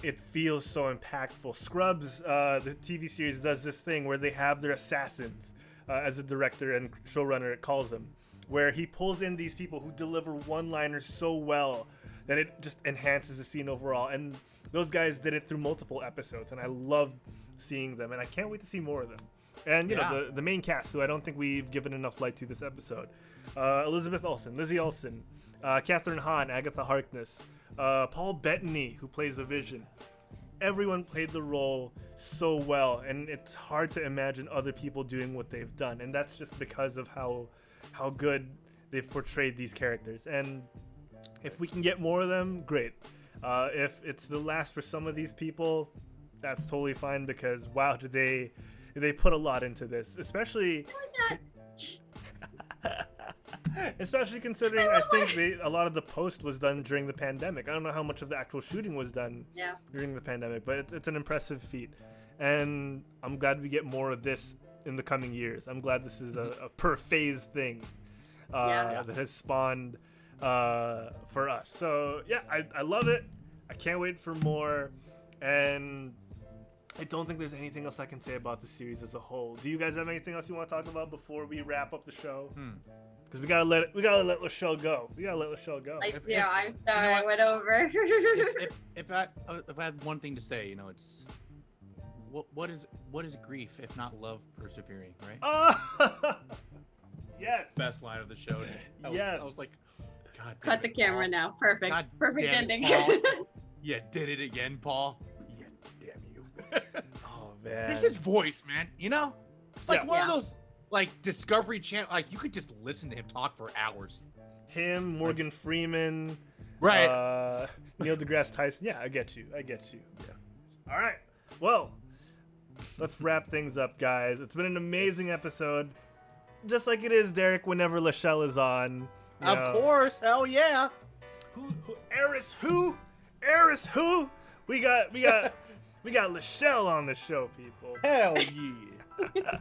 it feels so impactful. Scrubs, the TV series, does this thing where they have their assassins, as the director and showrunner calls them, where he pulls in these people who deliver one-liners so well that it just enhances the scene overall. And those guys did it through multiple episodes, and I loved seeing them, and I can't wait to see more of them. And the main cast, who I don't think we've given enough light to this episode: Elizabeth Olsen, Lizzie Olsen, Catherine Hahn, Agatha Harkness, Paul Bettany, who plays the Vision. Everyone played the role so well, and it's hard to imagine other people doing what they've done, and that's just because of how good they've portrayed these characters. And if we can get more of them, great. If it's the last for some of these people, that's totally fine, because wow, did they put a lot into this, especially considering I think a lot of the post was done during the pandemic. I don't know how much of the actual shooting was done during the pandemic, but it's an impressive feat, and I'm glad we get more of this in the coming years. I'm glad this is a per phase thing that has spawned for us. So I love it. I can't wait for more, and I don't think there's anything else I can say about the series as a whole. Do you guys have anything else you want to talk about before we wrap up the show? Because we gotta let Lachelle go. I'm sorry, I went over. if I have one thing to say, it's what is grief if not love persevering, right? Yes. Best line of the show. I was like, God. Cut the camera now. Perfect. God Perfect ending. ending. Yeah, did it again, Paul. Yeah, damn you. Oh man. This is voice, man. It's like one of those Discovery Channel. Like you could just listen to him talk for hours. Him, Morgan Freeman, right? Neil deGrasse Tyson. Yeah, I get you. Yeah. All right. Well, let's wrap things up, guys. It's been an amazing episode, just like it is, Derek. Whenever Lachelle is on. Of course. Hell yeah. Eris who? We got Lachelle on the show, people. Hell yeah.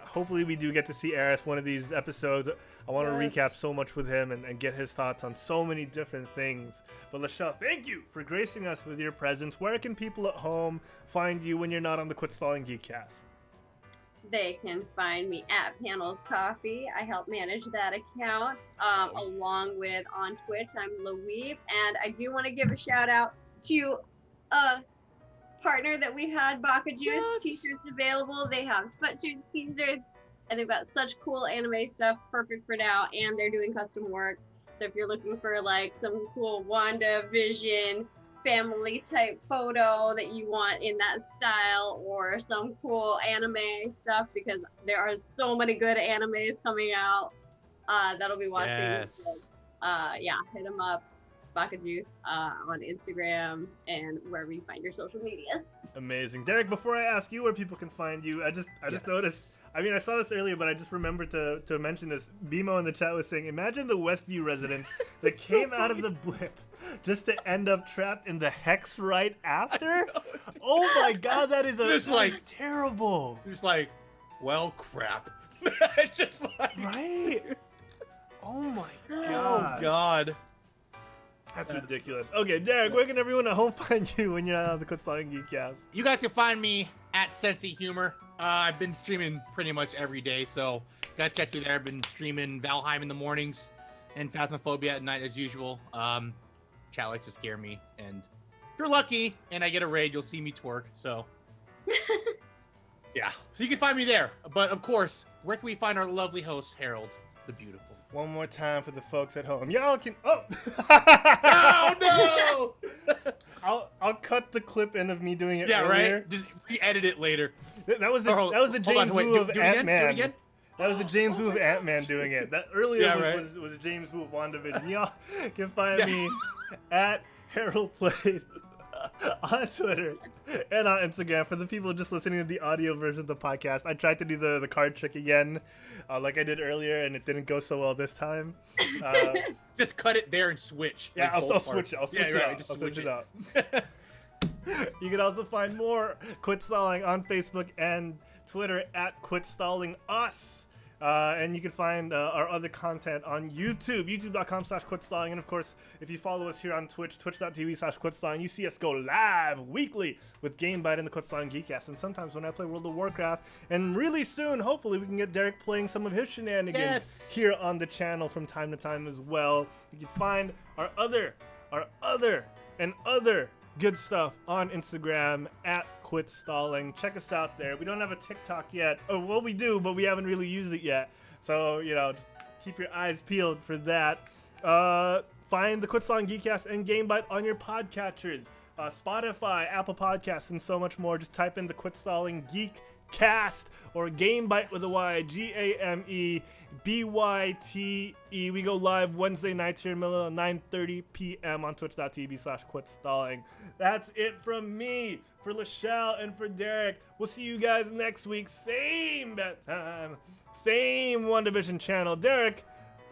Hopefully we do get to see Eris one of these episodes. I want to recap so much with him and get his thoughts on so many different things. But Lachelle, thank you for gracing us with your presence. Where can people at home find you when you're not on the Quit Stalling Geekcast? They can find me at Panels Coffee. I help manage that account, along with on Twitch. I'm Laweeb, and I do want to give a shout out to a partner that we've had, Baka Juice. T-shirts available. They have sweatshirts, T-shirts, and they've got such cool anime stuff, perfect for now. And they're doing custom work. So if you're looking for some cool WandaVision family type photo that you want in that style, or some cool anime stuff, because there are so many good animes coming out that'll be watching. Yes. Hit them up. Baka Juice on Instagram and wherever you find your social media. Amazing. Derek, before I ask you where people can find you, I just noticed, I saw this earlier, but I just remembered to mention this. BMO in the chat was saying, imagine the Westview residents that came out of the blip just to end up trapped in the hex right after. Oh my god, that is terrible. Just well, crap. Just right. Oh my god. Oh god. That's ridiculous. Okay, Derek, where can everyone at home find you when you're not on the Quit Stalling Geekcast? You guys can find me at Sensei Humor. I've been streaming pretty much every day, so you guys catch me there. I've been streaming Valheim in the mornings and Phasmophobia at night as usual. Chat likes to scare me, and if you're lucky and I get a raid, you'll see me twerk, so. Yeah, so you can find me there. But of course, where can we find our lovely host, Herald the Beautiful? One more time for the folks at home. Y'all can. Oh! Oh no! I'll cut the clip in of me doing it. Yeah, earlier. right. Just re-edit it later. That was the James Wu of Ant-Man. That was the James Wu of Ant-Man doing it. That earlier was James Wu of WandaVision. Y'all can find me at Herald Plays on Twitter and on Instagram. For the people just listening to the audio version of the podcast, I tried to do the card trick again, like I did earlier, and it didn't go so well this time. Just cut it there and switch. Yeah, I'll switch it. I'll switch it up. You can also find more Quit Stalling on Facebook and Twitter at Quit Stalling Us. And you can find our other content on YouTube, youtube.com/quitstalling. And of course, if you follow us here on Twitch, twitch.tv/quitstalling, you see us go live weekly with GameBite and the Quitstalling Geekcast. And sometimes when I play World of Warcraft, and really soon, hopefully, we can get Derek playing some of his shenanigans here on the channel from time to time as well. You can find our other good stuff on Instagram at Quit Stalling. Check us out there. We don't have a TikTok yet. Oh, well, we do, but we haven't really used it yet. So, just keep your eyes peeled for that. Find the Quit Stalling Geekcast and GameBite on your podcatchers. Spotify, Apple Podcasts, and so much more. Just type in the Quit Stalling Geekcast or GameBite with a Y, GameByte. We go live Wednesday nights here in the middle of 9:30 p.m. on twitch.tv/quitstalling. That's it from me, for Lachelle, and for Derek. We'll see you guys next week. Same bat time, same WandaVision channel. Derek,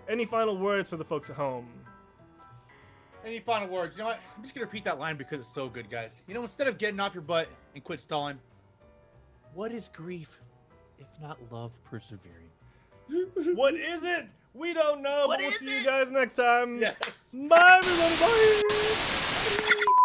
any final words for the folks at home? Any final words? You know what? I'm just going to repeat that line because it's so good, guys. Instead of getting off your butt and quit stalling, what is grief if not love persevering? What is it? We don't know, but we'll see you guys next time. Yes. Bye, everybody. Bye.